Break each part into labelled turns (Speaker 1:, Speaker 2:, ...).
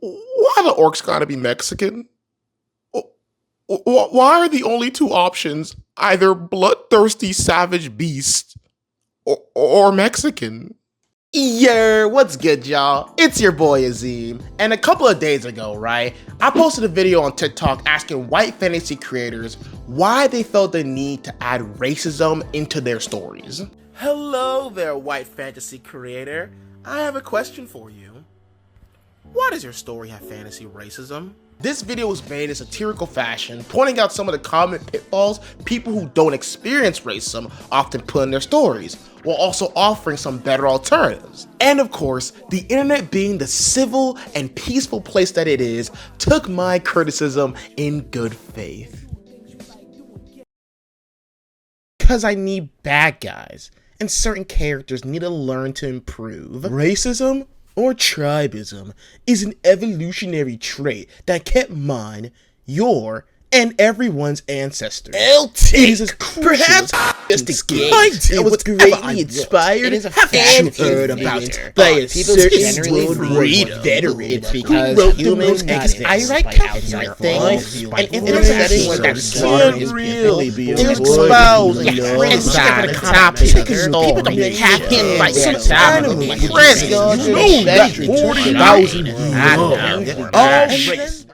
Speaker 1: Why the orcs gotta be Mexican? Why are the only two options either bloodthirsty savage beast or Mexican?
Speaker 2: Yeah, what's good, y'all? It's your boy Azeem, and a couple of days ago, right, I posted a video on TikTok asking white fantasy creators why they felt the need to add racism into their stories. Hello there, white fantasy creator. I have a question for you. Why does your story have fantasy racism? This video was made in satirical fashion, pointing out some of the common pitfalls people who don't experience racism often put in their stories, while also offering some better alternatives. And of course, the internet being the civil and peaceful place that it is, took my criticism in good faith. Because I need bad guys, and certain characters need to learn to improve. Racism or tribism is an evolutionary trait that kept mine, your, and everyone's ancestors.
Speaker 3: LT,
Speaker 2: it is as
Speaker 3: perhaps
Speaker 2: just
Speaker 3: a
Speaker 2: game
Speaker 3: that was greatly
Speaker 2: inspired.
Speaker 3: It is a
Speaker 2: haven't you heard about by a certain world veteran
Speaker 3: It's because
Speaker 2: who wrote the
Speaker 3: humans
Speaker 2: most
Speaker 3: got
Speaker 2: exciting things
Speaker 3: and
Speaker 2: and
Speaker 3: in
Speaker 2: in
Speaker 3: a
Speaker 2: a
Speaker 3: setting
Speaker 2: setting
Speaker 3: where
Speaker 2: that
Speaker 3: the slaughter
Speaker 2: can't
Speaker 3: is
Speaker 2: really
Speaker 3: be
Speaker 2: be
Speaker 3: avoided.
Speaker 2: exposed and
Speaker 3: Inside
Speaker 2: the
Speaker 3: the
Speaker 2: top
Speaker 3: topic
Speaker 2: story.
Speaker 3: People don't be happy
Speaker 2: like
Speaker 3: some
Speaker 2: some
Speaker 3: animal
Speaker 2: animal
Speaker 3: prison.
Speaker 2: No,
Speaker 3: that
Speaker 2: 40,000
Speaker 3: years.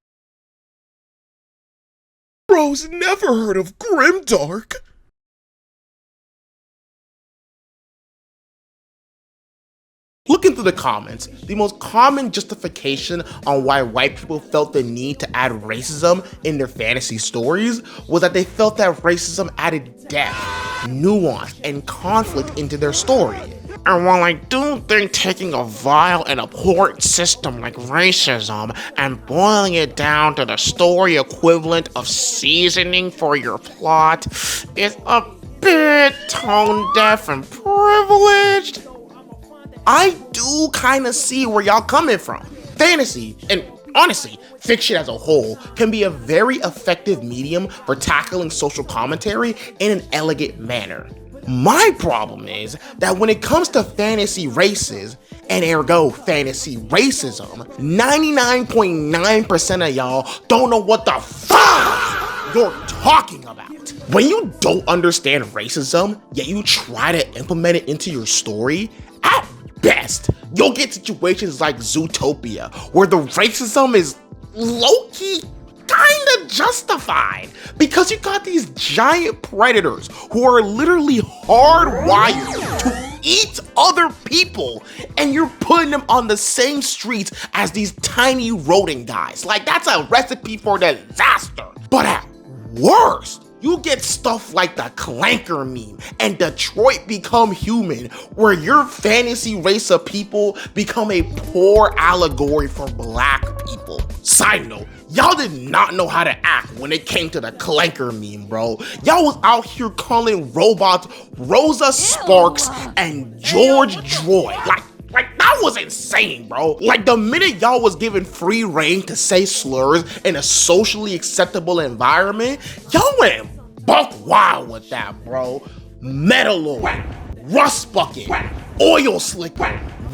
Speaker 1: Bro's never heard of Grimdark.
Speaker 2: Looking through the comments, the most common justification on why white people felt the need to add racism in their fantasy stories was that they felt that racism added depth, nuance, and conflict into their story. And while I do think taking a vile and abhorrent system like racism and boiling it down to the story equivalent of seasoning for your plot is a bit tone deaf and privileged, I do kinda see where y'all coming from. Fantasy, and honestly, fiction as a whole, can be a very effective medium for tackling social commentary in an elegant manner. My problem is that when it comes to fantasy races, and ergo fantasy racism, 99.9% of y'all don't know what the fuck you're talking about. When you don't understand racism, yet you try to implement it into your story, at best, you'll get situations like Zootopia, where the racism is low-key kinda justified, because you got these giant predators who are literally hardwired to eat other people, and you're putting them on the same streets as these tiny rodent guys. Like, that's a recipe for disaster. But at worst, you get stuff like the Clanker meme and Detroit Become Human, where your fantasy race of people become a poor allegory for black people. Side note, y'all did not know how to act when it came to the Clanker meme, bro. Y'all was out here calling robots Rosa Sparks and George Droy. Like that was insane, bro. Like, the minute y'all was given free reign to say slurs in a socially acceptable environment, y'all went buck wild with that, bro. Metalord, Rust Bucket, Oil Slick,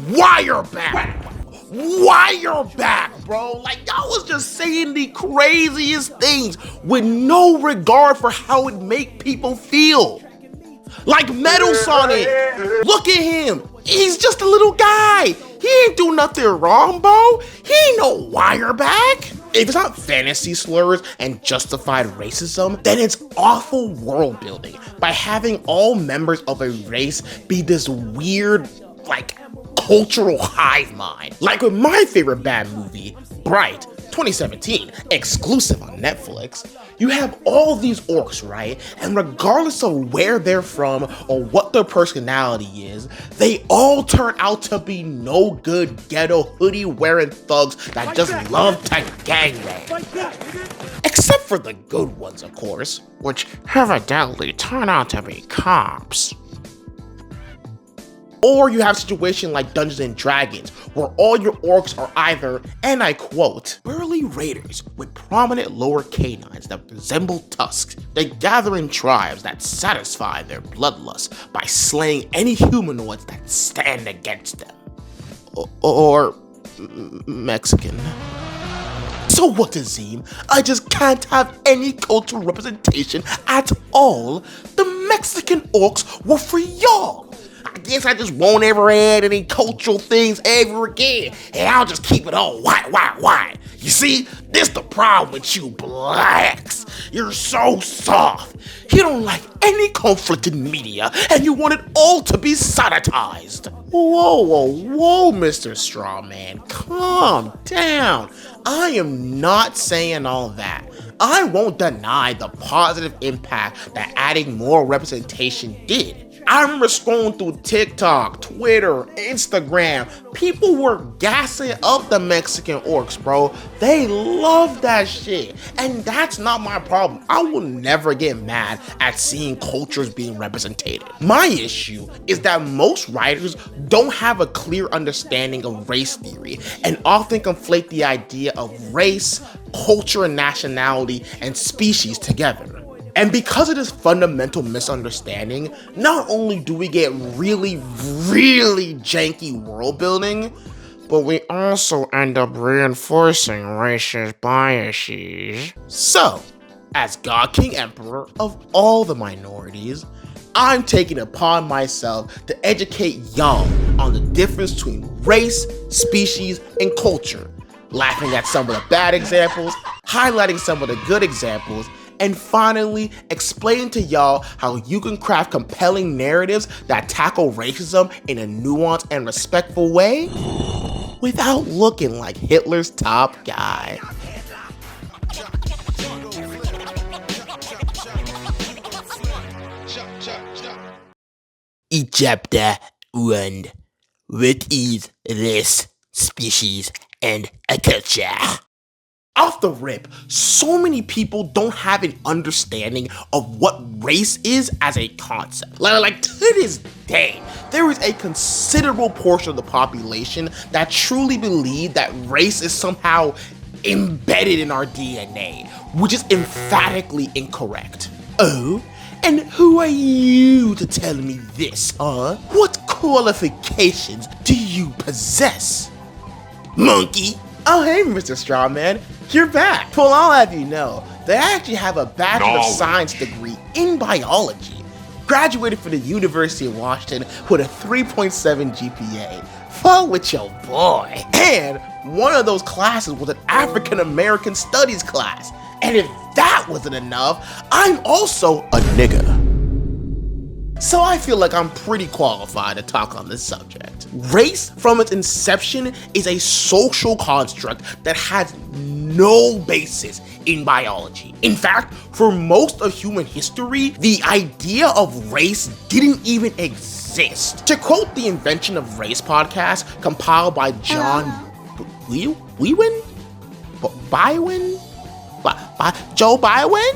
Speaker 2: Wireback, bro. Like, y'all was just saying the craziest things with no regard for how it make people feel. Like Metal Sonic, look at him. He's just a little guy. He ain't do nothing wrong, bro. He ain't no wireback. If it's not fantasy slurs and justified racism, then it's awful world building by having all members of a race be this weird, like, cultural hive mind. Like with my favorite bad movie, Bright, 2017, exclusive on Netflix. You have all these orcs, right? And regardless of where they're from or what their personality is, they all turn out to be no good ghetto hoodie wearing thugs that just love to gangbang. Except for the good ones, of course, which evidently turn out to be cops. Or you have a situation like Dungeons and Dragons, where all your orcs are either, and I quote, burly raiders with prominent lower canines that resemble tusks. They gather in tribes that satisfy their bloodlust by slaying any humanoids that stand against them. Or Mexican. So what, Azeem? I just can't have any cultural representation at all? The Mexican orcs were for y'all. I guess I just won't ever add any cultural things ever again, and I'll just keep it all white. You see, this the problem with you blacks. You're so soft. You don't like any conflict in media, and you want it all to be sanitized. Whoa, Mr. Strawman, calm down. I am not saying all that. I won't deny the positive impact that adding more representation did. I remember scrolling through TikTok, Twitter, Instagram. People were gassing up the Mexican orcs, bro. They love that shit. And that's not my problem. I will never get mad at seeing cultures being represented. My issue is that most writers don't have a clear understanding of race theory and often conflate the idea of race, culture, and nationality and species together. And because of this fundamental misunderstanding, not only do we get really janky world building, but we also end up reinforcing racist biases. So, as God King Emperor of all the minorities, I'm taking it upon myself to educate y'all on the difference between race, species, and culture, laughing at some of the bad examples, highlighting some of the good examples, and finally explain to y'all how you can craft compelling narratives that tackle racism in a nuanced and respectful way without looking like Hitler's top guy. Chapter 1. What is race, species, and a culture? Off the rip, so many people don't have an understanding of what race is as a concept. Like to this day, there is a considerable portion of the population that truly believe that race is somehow embedded in our DNA, which is emphatically incorrect. Oh? And who are you to tell me this, huh? What qualifications do you possess? Monkey? Oh, hey, Mr. Strawman. You're back. Well, I'll have you know, they actually have a Bachelor of Science degree in biology. Graduated from the University of Washington with a 3.7 GPA. Fall with your boy. And one of those classes was an African American Studies class. And if that wasn't enough, I'm also a nigga. So I feel like I'm pretty qualified to talk on this subject. Race, from its inception, is a social construct that has no basis in biology. In fact, for most of human history, the idea of race didn't even exist. To quote the Invention of Race podcast compiled by John Bywin? Joe Bywin?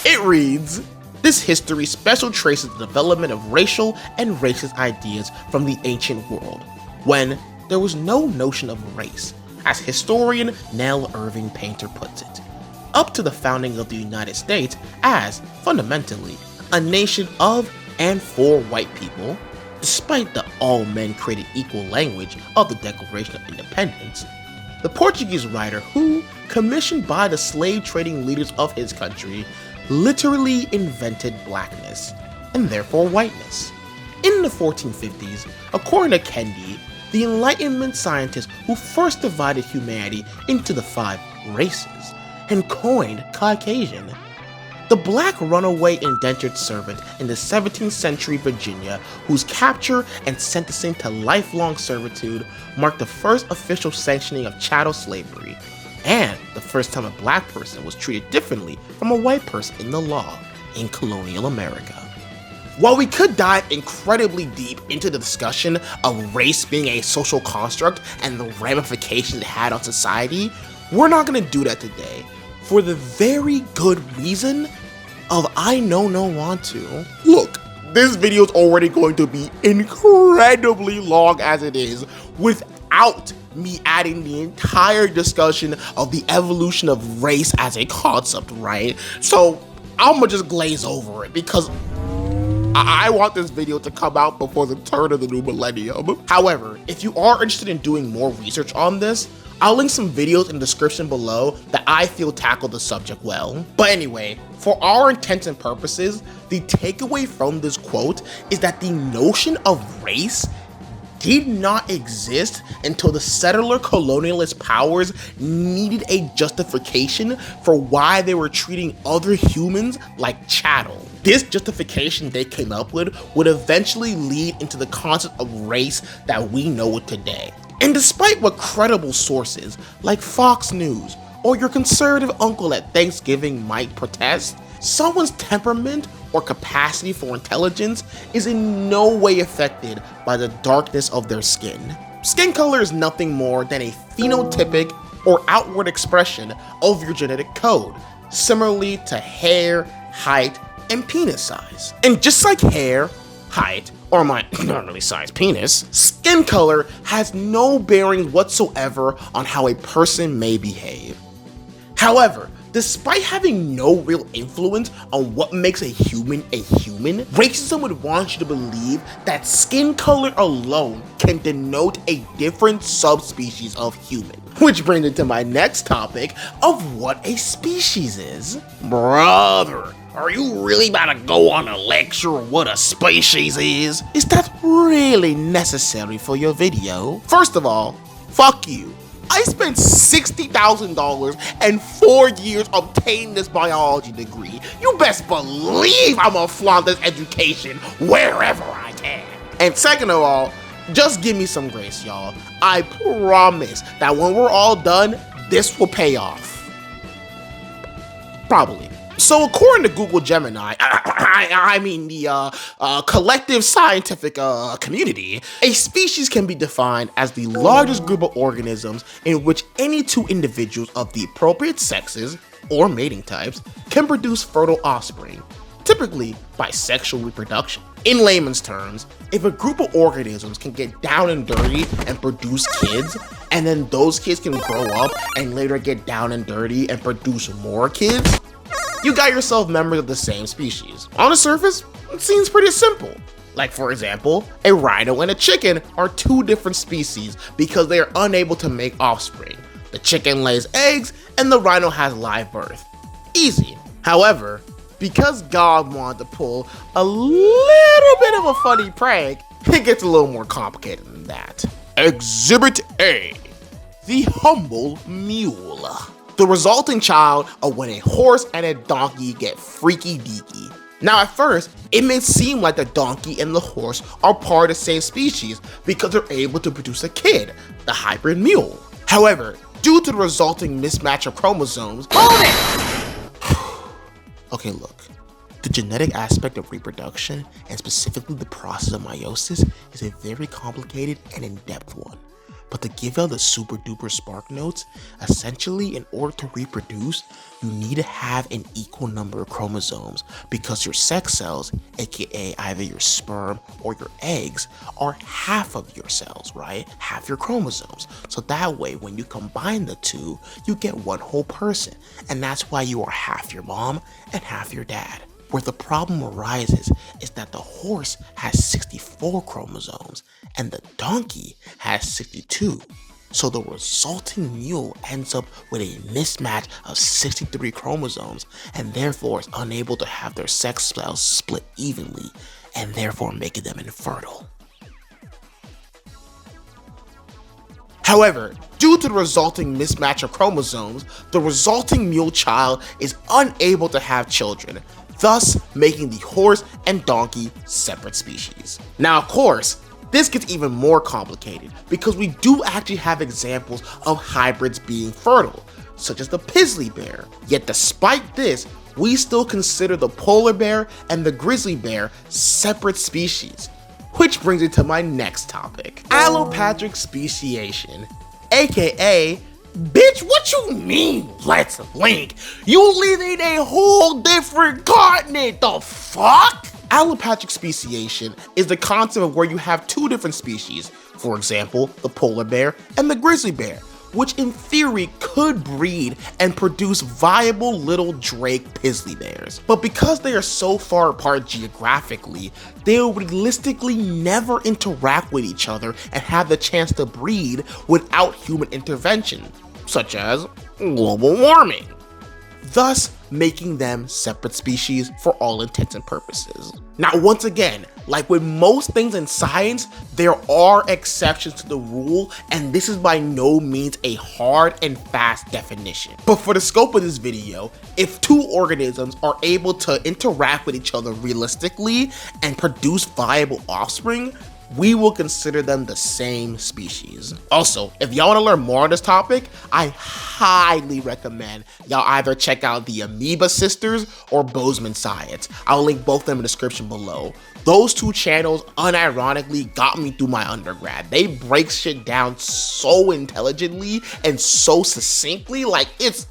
Speaker 2: It reads, this history special traces the development of racial and racist ideas from the ancient world, when there was no notion of race, as historian Nell Irving Painter puts it, up to the founding of the United States as, fundamentally, a nation of and for white people, despite the all men created equal language of the Declaration of Independence. The Portuguese writer who, commissioned by the slave trading leaders of his country, literally invented blackness, and therefore whiteness. In the 1450s, according to Kendi, the Enlightenment scientist who first divided humanity into the 5 races, and coined Caucasian. The black runaway indentured servant in the 17th century Virginia, whose capture and sentencing to lifelong servitude marked the first official sanctioning of chattel slavery, and the first time a black person was treated differently from a white person in the law in colonial America. While we could dive incredibly deep into the discussion of race being a social construct and the ramifications it had on society, we're not going to do that today, for the very good reason of I no want to. Look, this video is already going to be incredibly long as it is, without me adding the entire discussion of the evolution of race as a concept, right? So I'm gonna just glaze over it because
Speaker 1: I want this video to come out before the turn of the new millennium.
Speaker 2: However, if you are interested in doing more research on this, I'll link some videos in the description below that I feel tackle the subject well. But anyway, for our intents and purposes, the takeaway from this quote is that the notion of race did not exist until the settler colonialist powers needed a justification for why they were treating other humans like chattel. This justification they came up with would eventually lead into the concept of race that we know it today. And despite what credible sources like Fox News or your conservative uncle at Thanksgiving might protest, someone's temperament or capacity for intelligence is in no way affected by the darkness of their skin. Skin color is nothing more than a phenotypic or outward expression of your genetic code, similarly to hair, height, and penis size. And just like hair, height, or my normally sized penis, skin color has no bearing whatsoever on how a person may behave. However, despite having no real influence on what makes a human, racism would want you to believe that skin color alone can denote a different subspecies of human. Which brings me to my next topic of what a species is. Brother, are you really about to go on a lecture on what a species is? Is that really necessary for your video? First of all, fuck you. I spent $60,000 and 4 years obtaining this biology degree. You best believe I'm gonna flaunt this education wherever I can. And second of all, just give me some grace, y'all. I promise that when we're all done, this will pay off. Probably. So according to Google Gemini, I mean the collective scientific community, a species can be defined as the largest group of organisms in which any two individuals of the appropriate sexes or mating types can produce fertile offspring, typically by sexual reproduction. In layman's terms, if a group of organisms can get down and dirty and produce kids, and then those kids can grow up and later get down and dirty and produce more kids, you got yourself members of the same species. On the surface, it seems pretty simple. Like for example, a rhino and a chicken are two different species because they are unable to make offspring. The chicken lays eggs and the rhino has live birth. Easy. However, because God wanted to pull a little bit of a funny prank, it gets a little more complicated than that. Exhibit A, the humble mule. The resulting child of when a horse and a donkey get freaky deaky. Now at first, it may seem like the donkey and the horse are part of the same species because they're able to produce a kid, the hybrid mule. However, due to the resulting mismatch of chromosomes, okay, look, the genetic aspect of reproduction, and specifically the process of meiosis, is a very complicated and in-depth one. But to give out the super duper spark notes, essentially in order to reproduce, you need to have an equal number of chromosomes because your sex cells, aka either your sperm or your eggs, are half of your cells, right? Half your chromosomes. So that way, when you combine the two, you get one whole person. And that's why you are half your mom and half your dad. Where the problem arises is that the horse has 64 chromosomes and the donkey has 62. So the resulting mule ends up with a mismatch of 63 chromosomes and therefore is unable to have their sex cells split evenly and therefore making them infertile. However, due to the resulting mismatch of chromosomes, the resulting mule child is unable to have children, thus making the horse and donkey separate species. Now, of course, this gets even more complicated because we do actually have examples of hybrids being fertile, such as the Pizzly bear. Yet despite this, we still consider the polar bear and the grizzly bear separate species. Which brings me to my next topic, allopathic speciation, aka bitch, what you mean, let's link? You live in a whole different continent, the fuck? Allopathic speciation is the concept of where you have two different species, for example, the polar bear and the grizzly bear, which in theory could breed and produce viable little Drake Pizzly bears. But because they are so far apart geographically, they will realistically never interact with each other and have the chance to breed without human intervention, such as global warming, thus making them separate species for all intents and purposes. Now, once again, like with most things in science, there are exceptions to the rule, and this is by no means a hard and fast definition. But for the scope of this video, if two organisms are able to interact with each other realistically and produce viable offspring, we will consider them the same species. Also, if y'all want to learn more on this topic, I highly recommend y'all either check out the Amoeba Sisters or Bozeman Science. I'll link both of them in the description below. Those two channels unironically got me through my undergrad. They break shit down so intelligently and so succinctly, like it's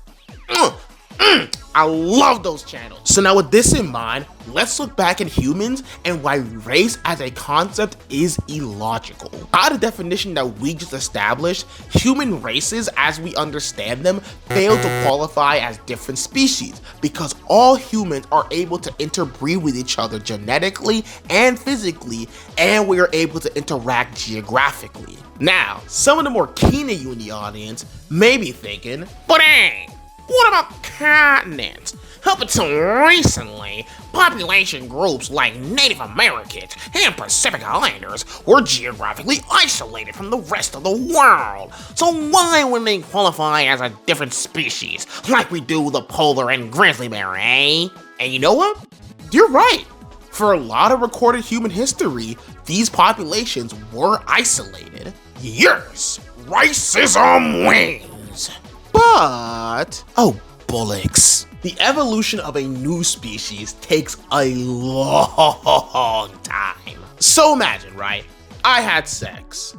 Speaker 2: I love those channels. So now with this in mind, let's look back at humans and why race as a concept is illogical. By the definition that we just established, human races as we understand them fail to qualify as different species because all humans are able to interbreed with each other genetically and physically, and we are able to interact geographically. Now, some of the more keen of you in the audience may be thinking, but dang, what about continents? Up until recently, population groups like Native Americans and Pacific Islanders were geographically isolated from the rest of the world. So why wouldn't they qualify as a different species, like we do the polar and grizzly bear, eh? And you know what? You're right. For a lot of recorded human history, these populations were isolated. Yes, racism wins. But, oh bullocks, the evolution of a new species takes a long time. So imagine, right? I had sex.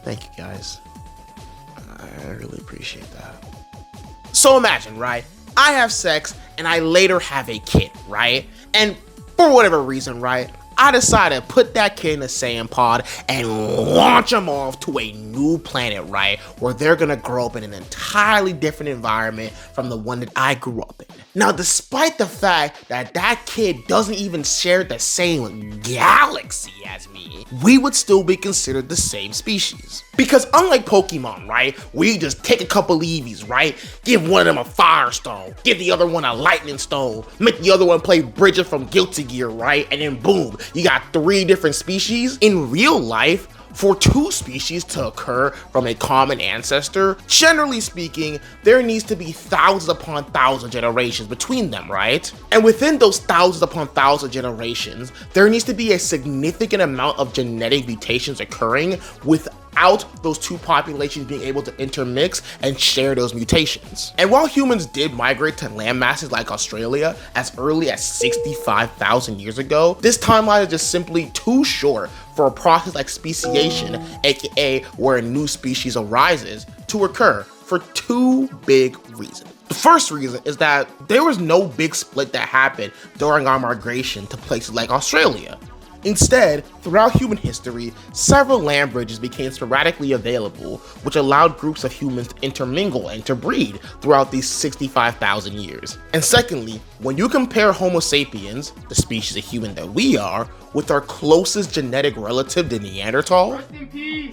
Speaker 2: Thank you guys. I really appreciate that. So imagine, right? I have sex and I later have a kid, right? And for whatever reason, right? I decided to put that kid in a sand pod and launch them off to a new planet, right? Where they're gonna grow up in an entirely different environment from the one that I grew up in. Now, despite the fact that that kid doesn't even share the same galaxy as me, we would still be considered the same species. Because unlike Pokemon, right? We just take a couple Eevees, right? Give one of them a fire stone, give the other one a lightning stone, make the other one play Bridget from Guilty Gear, right? And then boom, you got 3 different species. In real life, for 2 species to occur from a common ancestor, generally speaking, there needs to be thousands upon thousands generations between them, right? And within those thousands upon thousands generations, there needs to be a significant amount of genetic mutations occurring without those 2 populations being able to intermix and share those mutations. And while humans did migrate to land masses like Australia as early as 65,000 years ago, this timeline is just simply too short for a process like speciation, aka where a new species arises, to occur for 2 big reasons. The first reason is that there was no big split that happened during our migration to places like Australia. Instead, throughout human history, several land bridges became sporadically available, which allowed groups of humans to intermingle and to breed throughout these 65,000 years. And secondly, when you compare Homo sapiens, the species of human that we are, with our closest genetic relative, the Neanderthal,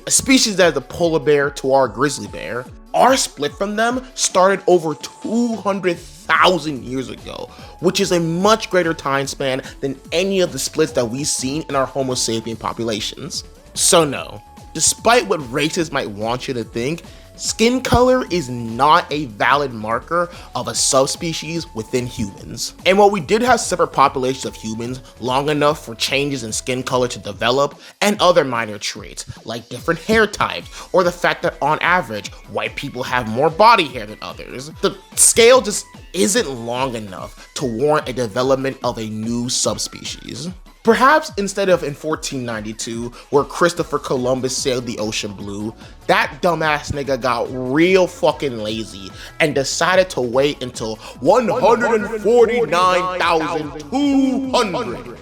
Speaker 2: a species that is the polar bear to our grizzly bear, our split from them started over 200,000 years ago, which is a much greater time span than any of the splits that we've seen in our Homo sapien populations. So no, despite what racists might want you to think, skin color is not a valid marker of a subspecies within humans. And while we did have separate populations of humans long enough for changes in skin color to develop, and other minor traits like different hair types, or the fact that on average, white people have more body hair than others, the scale just isn't long enough to warrant a development of a new subspecies. Perhaps instead of in 1492, where Christopher Columbus sailed the ocean blue, that dumbass nigga got real fucking lazy and decided to wait until 149,200.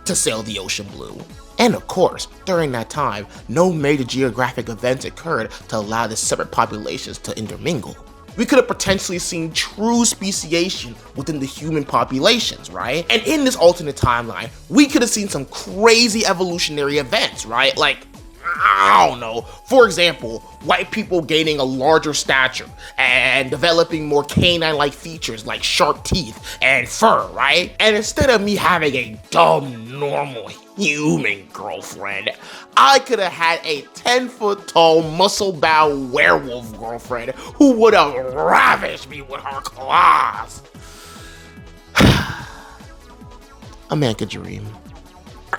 Speaker 2: to sail the ocean blue. And of course, during that time, no major geographic events occurred to allow the separate populations to intermingle. We could have potentially seen true speciation within the human populations, right? And in this alternate timeline, we could have seen some crazy evolutionary events, right? Like, I don't know. For example, white people gaining a larger stature and developing more canine-like features like sharp teeth and fur, right? And instead of me having a dumb, normal human girlfriend, I could have had a 10-foot-tall, muscle-bound werewolf girlfriend who would have ravished me with her claws. A man could dream.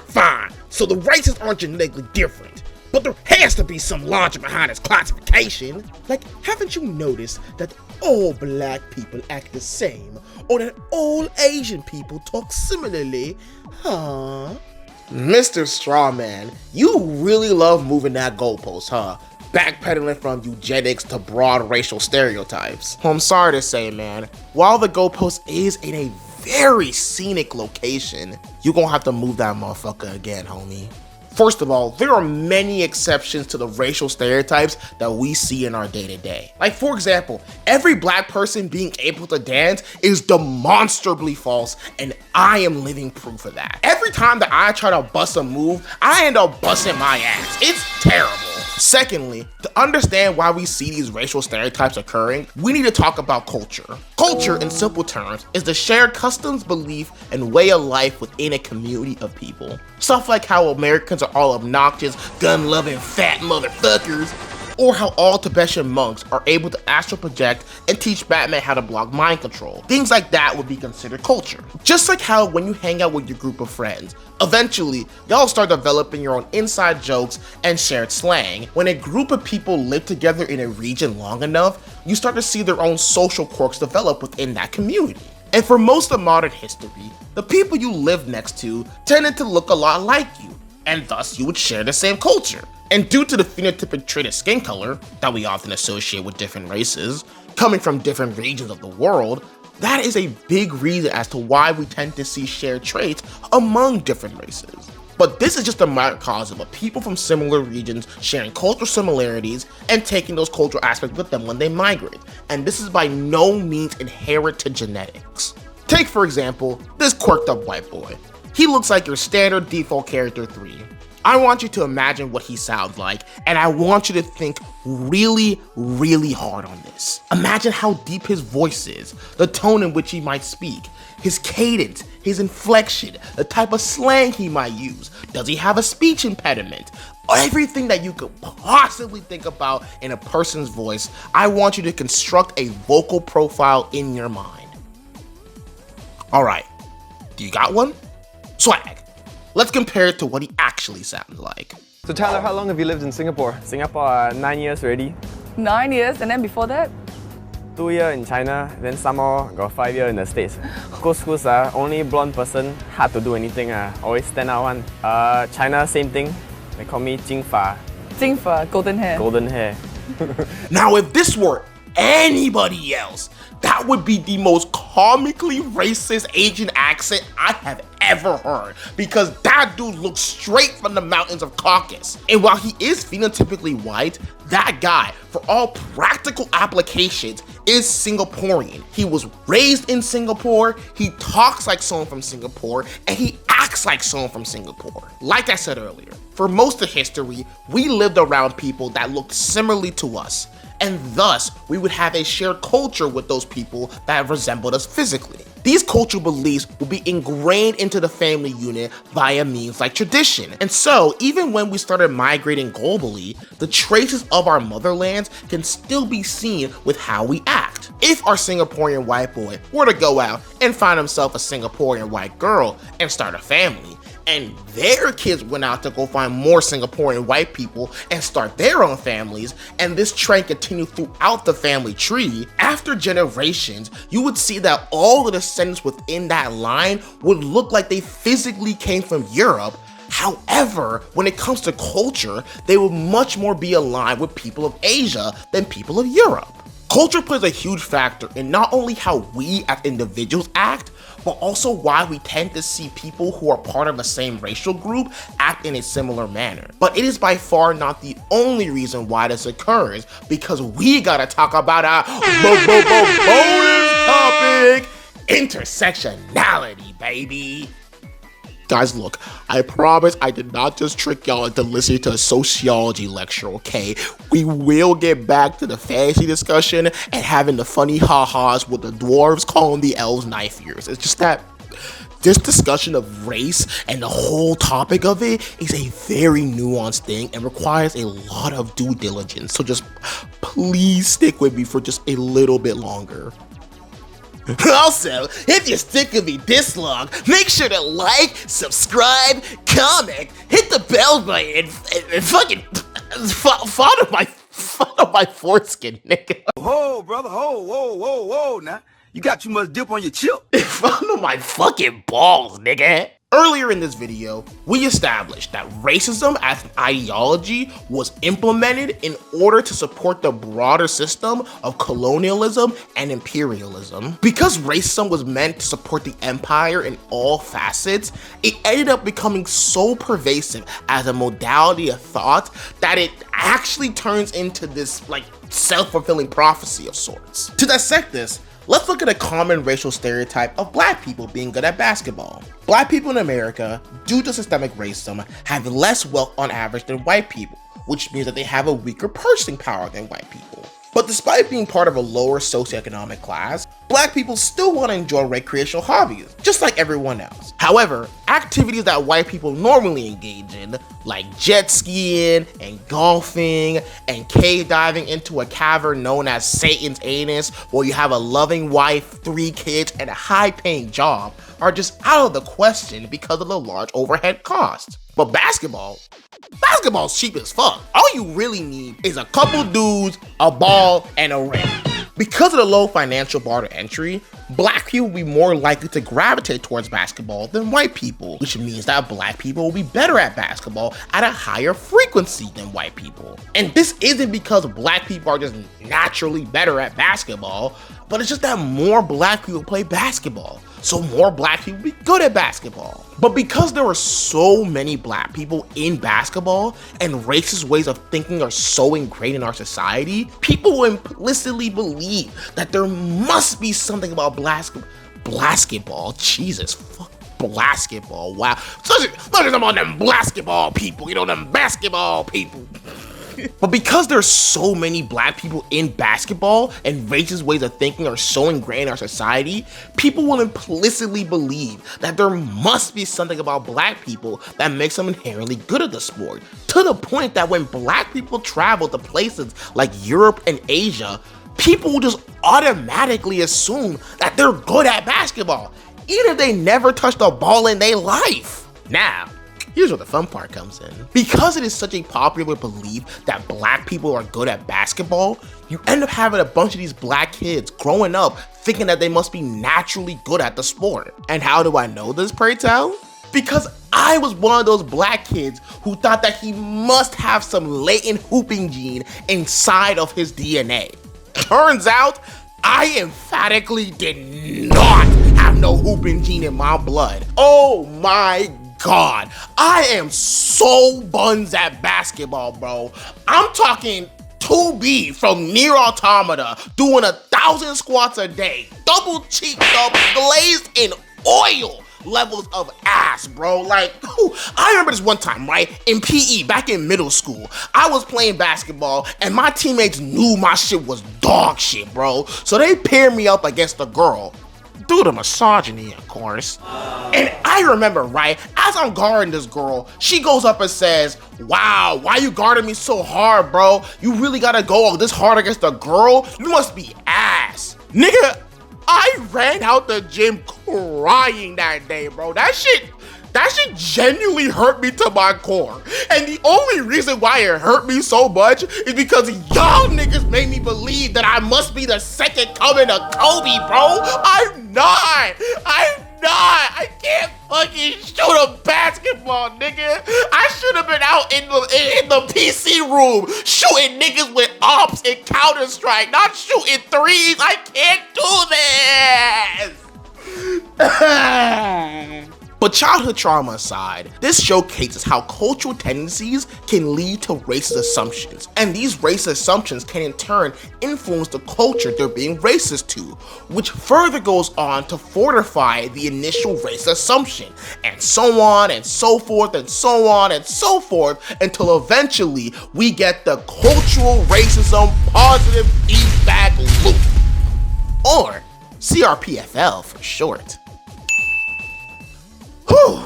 Speaker 3: Fine, so the races aren't genetically different, but there has to be some logic behind this classification. Like, haven't you noticed that all black people act the same, or that all Asian people talk similarly? Huh?
Speaker 2: Mr. Strawman, you really love moving that goalpost, huh? Backpedaling from eugenics to broad racial stereotypes. Well, I'm sorry to say, man, while the goalpost is in a very scenic location, you gonna have to move that motherfucker again, homie. First of all, there are many exceptions to the racial stereotypes that we see in our day-to-day. Like, for example, every black person being able to dance is demonstrably false, and I am living proof of that. Every time that I try to bust a move, I end up busting my ass. It's terrible. Secondly, to understand why we see these racial stereotypes occurring, we need to talk about culture. Culture, in simple terms, is the shared customs, belief, and way of life within a community of people. Stuff like how Americans are all obnoxious, gun-loving fat motherfuckers, or how all Tibetan monks are able to astral project and teach Batman how to block mind control. Things like that would be considered culture. Just like how when you hang out with your group of friends, eventually y'all start developing your own inside jokes and shared slang. When a group of people live together in a region long enough, you start to see their own social quirks develop within that community. And for most of modern history, the people you live next to tended to look a lot like you, and thus you would share the same culture. And due to the phenotypic trait of skin color that we often associate with different races, coming from different regions of the world, that is a big reason as to why we tend to see shared traits among different races. But this is just a microcosm of people from similar regions sharing cultural similarities and taking those cultural aspects with them when they migrate. And this is by no means inherent to genetics. Take, for example, this quirked up white boy. He looks like your standard default character 3. I want you to imagine what he sounds like, and I want you to think really, really hard on this. Imagine how deep his voice is, the tone in which he might speak, his cadence, his inflection, the type of slang he might use. Does he have a speech impediment? Everything that you could possibly think about in a person's voice, I want you to construct a vocal profile in your mind. Alright, do you got one? Swag. Let's compare it to what he actually sounds like.
Speaker 4: So Tyler, how long have you lived in Singapore?
Speaker 5: Singapore, 9 years already.
Speaker 6: 9 years, and then before that?
Speaker 5: 2 years in China, then some more got 5 years in the States. Go schools, only blonde person, hard to do anything, always stand out one. China, same thing. They call me Jingfa.
Speaker 6: Jingfa, golden hair.
Speaker 5: Golden hair.
Speaker 2: Now, if this were anybody else, that would be the most comically racist Asian accent I have ever heard, because that dude looks straight from the mountains of Caucasus. And while he is phenotypically white, that guy, for all practical applications, is Singaporean. He was raised in Singapore, he talks like someone from Singapore, and he acts like someone from Singapore. Like I said earlier, for most of history, we lived around people that looked similarly to us, and thus we would have a shared culture with those people that resembled us physically. These cultural beliefs will be ingrained into the family unit via means like tradition. And so, even when we started migrating globally, the traces of our motherlands can still be seen with how we act. If our Singaporean white boy were to go out and find himself a Singaporean white girl and start a family, and their kids went out to go find more Singaporean white people and start their own families, and this trend continued throughout the family tree, after generations, you would see that all the descendants within that line would look like they physically came from Europe. However, when it comes to culture, they would much more be aligned with people of Asia than people of Europe. Culture plays a huge factor in not only how we as individuals act, but also why we tend to see people who are part of the same racial group act in a similar manner. But it is by far not the only reason why this occurs, because we gotta talk about our bonus topic, intersectionality, baby.
Speaker 1: Guys, look, I promise I did not just trick y'all into listening to a sociology lecture, okay? We will get back to the fantasy discussion and having the funny ha-has with the dwarves calling the elves knife ears. It's just that this discussion of race and the whole topic of it is a very nuanced thing and requires a lot of due diligence. So just please stick with me for just a little bit longer.
Speaker 2: Also, if you're stick with me this long, make sure to like, subscribe, comment, hit the bell button, and fucking follow my foreskin, nigga.
Speaker 7: Whoa, brother, whoa, now. You got too much dip on your chip.
Speaker 2: Follow my fucking balls, nigga. Earlier in this video, we established that racism as an ideology was implemented in order to support the broader system of colonialism and imperialism. Because racism was meant to support the empire in all facets, it ended up becoming so pervasive as a modality of thought that it actually turns into this like self-fulfilling prophecy of sorts. To dissect this, let's look at a common racial stereotype of black people being good at basketball. Black people in America, due to systemic racism, have less wealth on average than white people, which means that they have a weaker purchasing power than white people. But despite being part of a lower socioeconomic class, black people still want to enjoy recreational hobbies, just like everyone else. However, activities that white people normally engage in, like jet skiing and golfing and cave diving into a cavern known as Satan's anus, where you have a loving wife, 3 kids, and a high-paying job, are just out of the question because of the large overhead cost. But basketball's cheap as fuck. All you really need is a couple dudes, a ball, and a ring. Because of the low financial bar to entry, black people will be more likely to gravitate towards basketball than white people, which means that black people will be better at basketball at a higher frequency than white people. And this isn't because black people are just naturally better at basketball, but it's just that more black people play basketball, so more black people be good at basketball. But because there are so many black people in basketball and racist ways of thinking are so ingrained in our society, people will implicitly believe that there must be something about basketball. Jesus, fuck. Basketball, wow. Such about them basketball people, you know, them basketball people. But because there's so many black people in basketball and racist ways of thinking are so ingrained in our society, people will implicitly believe that there must be something about black people that makes them inherently good at the sport, to the point that when black people travel to places like Europe and Asia, people will just automatically assume that they're good at basketball, even if they never touched a ball in their life. Now, here's where the fun part comes in. Because it is such a popular belief that black people are good at basketball, you end up having a bunch of these black kids growing up thinking that they must be naturally good at the sport. And how do I know this, pray tell? Because I was one of those black kids who thought that he must have some latent hooping gene inside of his DNA. Turns out, I emphatically did not have no hooping gene in my blood. Oh my God, I am so buns at basketball, bro. I'm talking 2B from Near Automata, doing 1,000 squats a day, double cheeked up, glazed in oil levels of ass, bro. Like, I remember this one time, right, in PE, back in middle school, I was playing basketball and my teammates knew my shit was dog shit, bro. So they paired me up against a girl. Due to misogyny, of course. And I remember, right, as I'm guarding this girl, she goes up and says, "Wow, why you guarding me so hard, bro? You really gotta go this hard against a girl? You must be ass." Nigga, I ran out the gym crying that day, bro. That shit genuinely hurt me to my core. And the only reason why it hurt me so much is because y'all niggas made me believe that I must be the second coming of Kobe, bro. I'm not. I can't fucking shoot a basketball, nigga. I should have been out in the PC room shooting niggas with ops and Counter-Strike, not shooting threes. I can't do this. But childhood trauma aside, this showcases how cultural tendencies can lead to racist assumptions, and these racist assumptions can in turn influence the culture they're being racist to, which further goes on to fortify the initial racist assumption, and so on and so forth and so on and so forth, until eventually we get the cultural racism positive feedback loop, or CRPFL for short. Whew.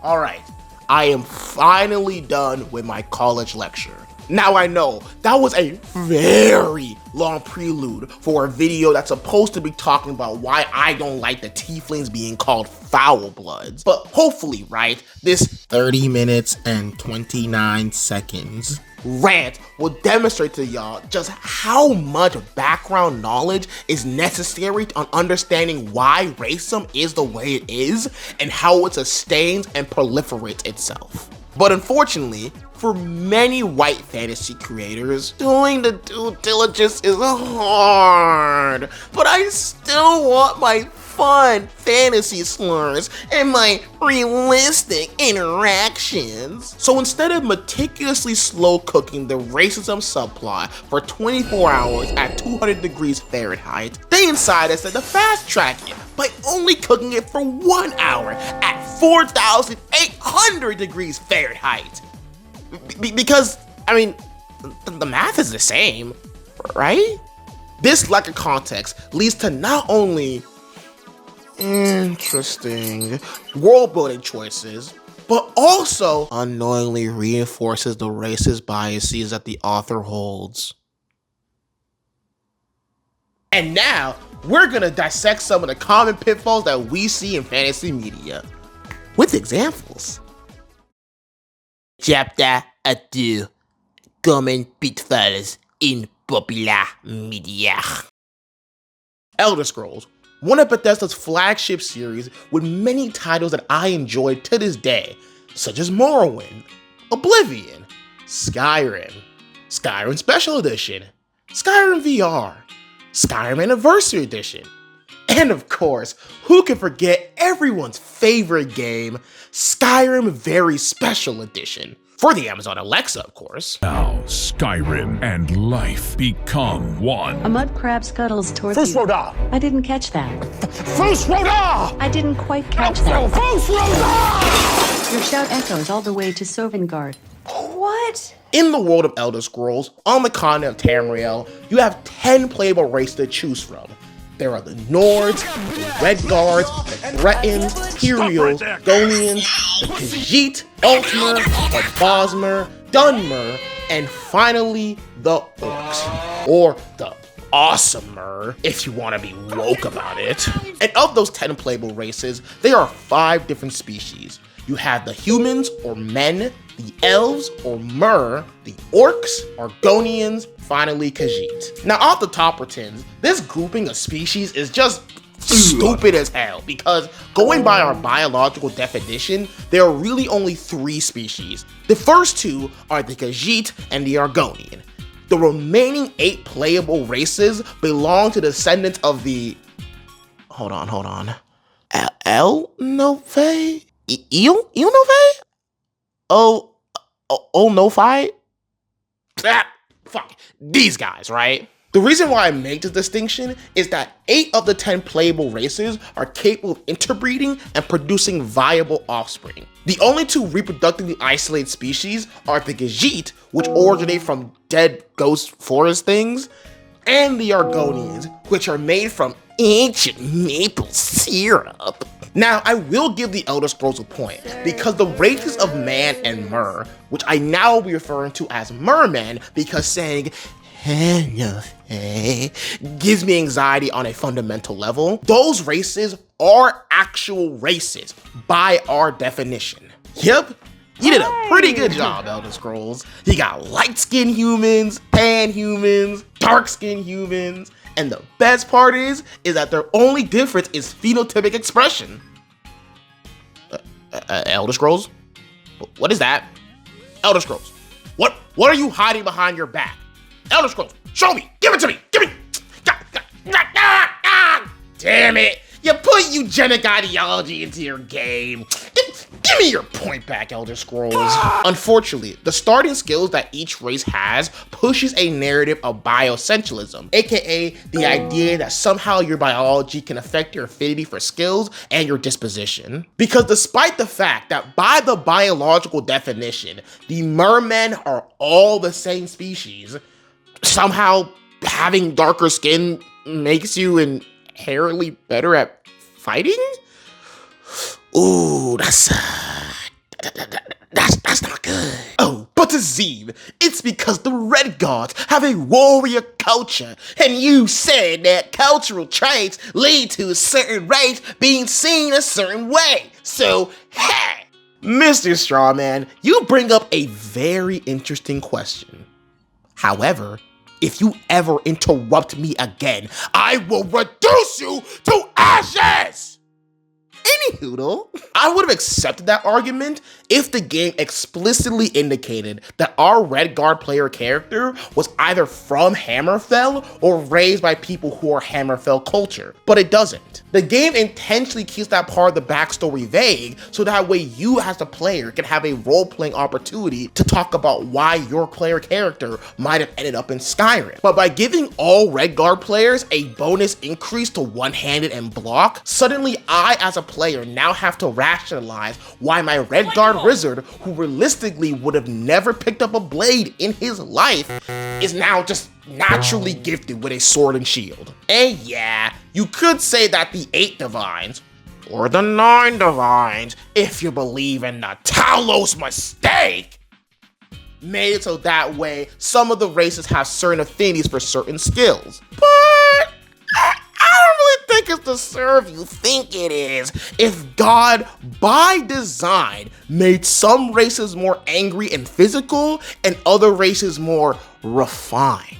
Speaker 2: All right, I am finally done with my college lecture. Now I know that was a very long prelude for a video that's supposed to be talking about why I don't like the tieflings being called foul bloods. But hopefully, right, this 30 minutes and 29 seconds rant will demonstrate to y'all just how much background knowledge is necessary on understanding why racism is the way it is and how it sustains and proliferates itself. But unfortunately, for many white fantasy creators, doing the due diligence is hard. But I still want my fun fantasy slurs and my realistic interactions. So instead of meticulously slow cooking the racism subplot for 24 hours at 200 degrees Fahrenheit, they decided to fast track it by only cooking it for 1 hour at 4,800 degrees Fahrenheit. Because, I mean, the math is the same, right? This lack of context leads to not only interesting world building choices, but also unknowingly reinforces the racist biases that the author holds. And now, we're gonna dissect some of the common pitfalls that we see in fantasy media, with examples. Chapter 2. Common pitfalls in popular media. Elder Scrolls, one of Bethesda's flagship series with many titles that I enjoy to this day, such as Morrowind, Oblivion, Skyrim, Skyrim Special Edition, Skyrim VR, Skyrim Anniversary Edition, and of course, who can forget everyone's favorite game, Skyrim Very Special Edition, for the Amazon Alexa, of course.
Speaker 8: Now, Skyrim and life become one.
Speaker 9: A mud crab scuttles towards
Speaker 3: First
Speaker 9: you.
Speaker 3: Rodar!
Speaker 9: I didn't catch that.
Speaker 3: First Rodar!
Speaker 9: I didn't quite catch that.
Speaker 3: First Rodar!
Speaker 9: Your shout echoes all the way to Sovngarde.
Speaker 6: What?
Speaker 2: In the world of Elder Scrolls, on the continent of Tamriel, you have 10 playable races to choose from. There are the Nords, the Redguards, the Bretons, Imperials, Gonians, the Khajiit, Altmer, the Bosmer, Dunmer, and finally the Orcs, or the Awesomer, if you want to be woke about it. And of those 10 playable races, there are 5 different species. You have the humans, or men, the elves, or mer, the orcs, Argonians, finally Khajiit. Now off the top pretends, this grouping of species is just stupid as hell, because going by our biological definition, there are really only 3 species. The first 2 are the Khajiit and the Argonian. The remaining 8 playable races belong to descendants of the... Hold on. El-Nove? Il-Nove? Oh, no fight? Fuck, these guys, right? The reason why I make this distinction is that 8 of the 10 playable races are capable of interbreeding and producing viable offspring. The only 2 reproductively isolated species are the Khajiit, which originate from dead ghost forest things, and the Argonians, which are made from ancient maple syrup. Now, I will give the Elder Scrolls a point, because the races of man and mer, which I now will be referring to as mermen, because saying gives me anxiety on a fundamental level, those races are actual races by our definition. Yep, you did a pretty good job, Elder Scrolls. You got light-skinned humans, tan humans, dark-skinned humans, and the best part is that their only difference is phenotypic expression. Elder Scrolls? What is that? Elder Scrolls. What are you hiding behind your back? Elder Scrolls, show me! Give it to me! Give me! Damn it! You put eugenic ideology into your game. Give me your point back, Elder Scrolls. Unfortunately, the starting skills that each race has pushes a narrative of bioessentialism, aka the idea that somehow your biology can affect your affinity for skills and your disposition. Because despite the fact that by the biological definition, the mermen are all the same species, somehow having darker skin makes you inherently better at fighting? Ooh, that's not good. Oh, but Azeem, it's because the Red Guards have a warrior culture, and you said that cultural traits lead to a certain race being seen a certain way. So, hey, Mr. Strawman, you bring up a very interesting question. However, if you ever interrupt me again, I will reduce you to ashes! Anyhoodle, I would have accepted that argument if the game explicitly indicated that our Red Guard player character was either from Hammerfell or raised by people who are Hammerfell culture, but it doesn't. The game intentionally keeps that part of the backstory vague so that way you as the player can have a role-playing opportunity to talk about why your player character might have ended up in Skyrim. But by giving all Red Guard players a bonus increase to one-handed and block, suddenly I as a player now have to rationalize why my Red Guard wizard, who realistically would have never picked up a blade in his life, is now just naturally gifted with a sword and shield. And yeah, you could say that the 8 divines, or the 9 divines, if you believe in the Talos mistake, made it so that way some of the races have certain affinities for certain skills. But I don't really think it's the serve you think it is. If God, by design, made some races more angry and physical and other races more refined.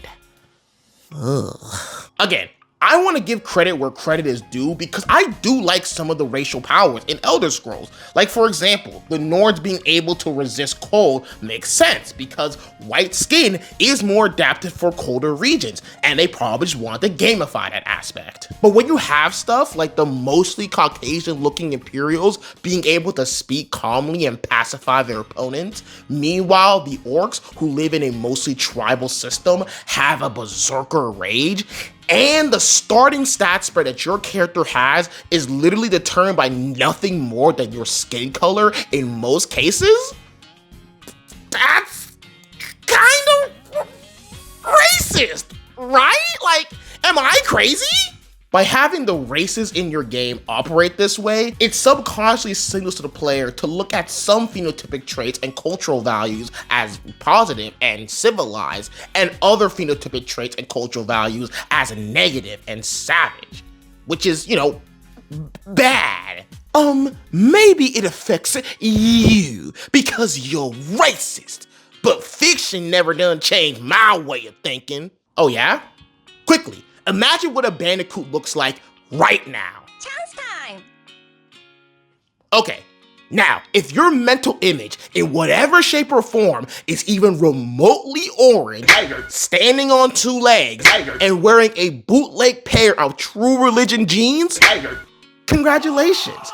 Speaker 2: Ugh. Again, I want to give credit where credit is due because I do like some of the racial powers in Elder Scrolls. Like, for example, the Nords being able to resist cold makes sense because white skin is more adapted for colder regions, and they probably just wanted to gamify that aspect. But when you have stuff like the mostly Caucasian-looking Imperials being able to speak calmly and pacify their opponents, meanwhile the Orcs, who live in a mostly tribal system, have a berserker rage, and the starting stat spread that your character has is literally determined by nothing more than your skin color in most cases? That's kind of racist, right? Like, am I crazy? By having the races in your game operate this way, it subconsciously signals to the player to look at some phenotypic traits and cultural values as positive and civilized, and other phenotypic traits and cultural values as negative and savage, which is, bad. Maybe it affects you because you're racist, but fiction never done changed my way of thinking. Oh yeah? Quickly, imagine what a bandicoot looks like right now.
Speaker 10: Chance time!
Speaker 2: Okay, now, if your mental image, in whatever shape or form, is even remotely orange, standing on 2 legs, and wearing a bootleg pair of True Religion jeans, congratulations.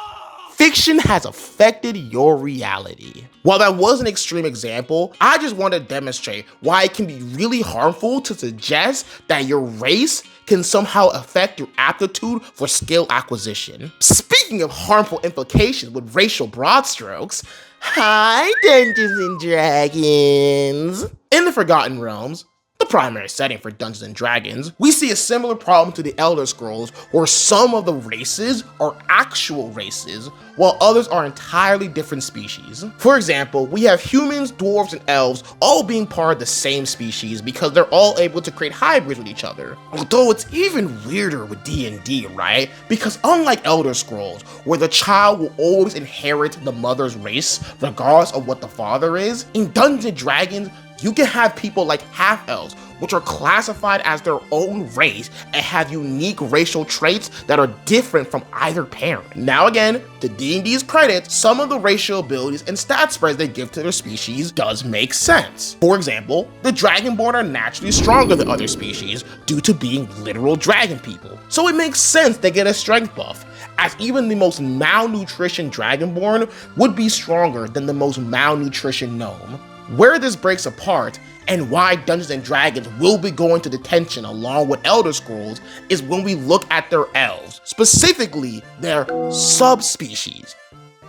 Speaker 2: Fiction has affected your reality. While that was an extreme example, I just want to demonstrate why it can be really harmful to suggest that your race can somehow affect your aptitude for skill acquisition. Speaking of harmful implications with racial broad strokes, hi Dungeons and Dragons! In the Forgotten Realms, the primary setting for Dungeons and Dragons, we see a similar problem to the Elder Scrolls where some of the races are actual races, while others are entirely different species. For example, we have humans, dwarves, and elves all being part of the same species because they're all able to create hybrids with each other. Although it's even weirder with D&D, right? Because unlike Elder Scrolls, where the child will always inherit the mother's race regardless of what the father is, in Dungeons and Dragons, you can have people like half-elves, which are classified as their own race and have unique racial traits that are different from either parent. Now again, to D&D's credit, some of the racial abilities and stat spreads they give to their species does make sense. For example, the Dragonborn are naturally stronger than other species due to being literal dragon people. So it makes sense they get a strength buff, as even the most malnutrition dragonborn would be stronger than the most malnutrition gnome. Where this breaks apart, and why Dungeons & Dragons will be going to detention along with Elder Scrolls, is when we look at their elves, specifically their subspecies.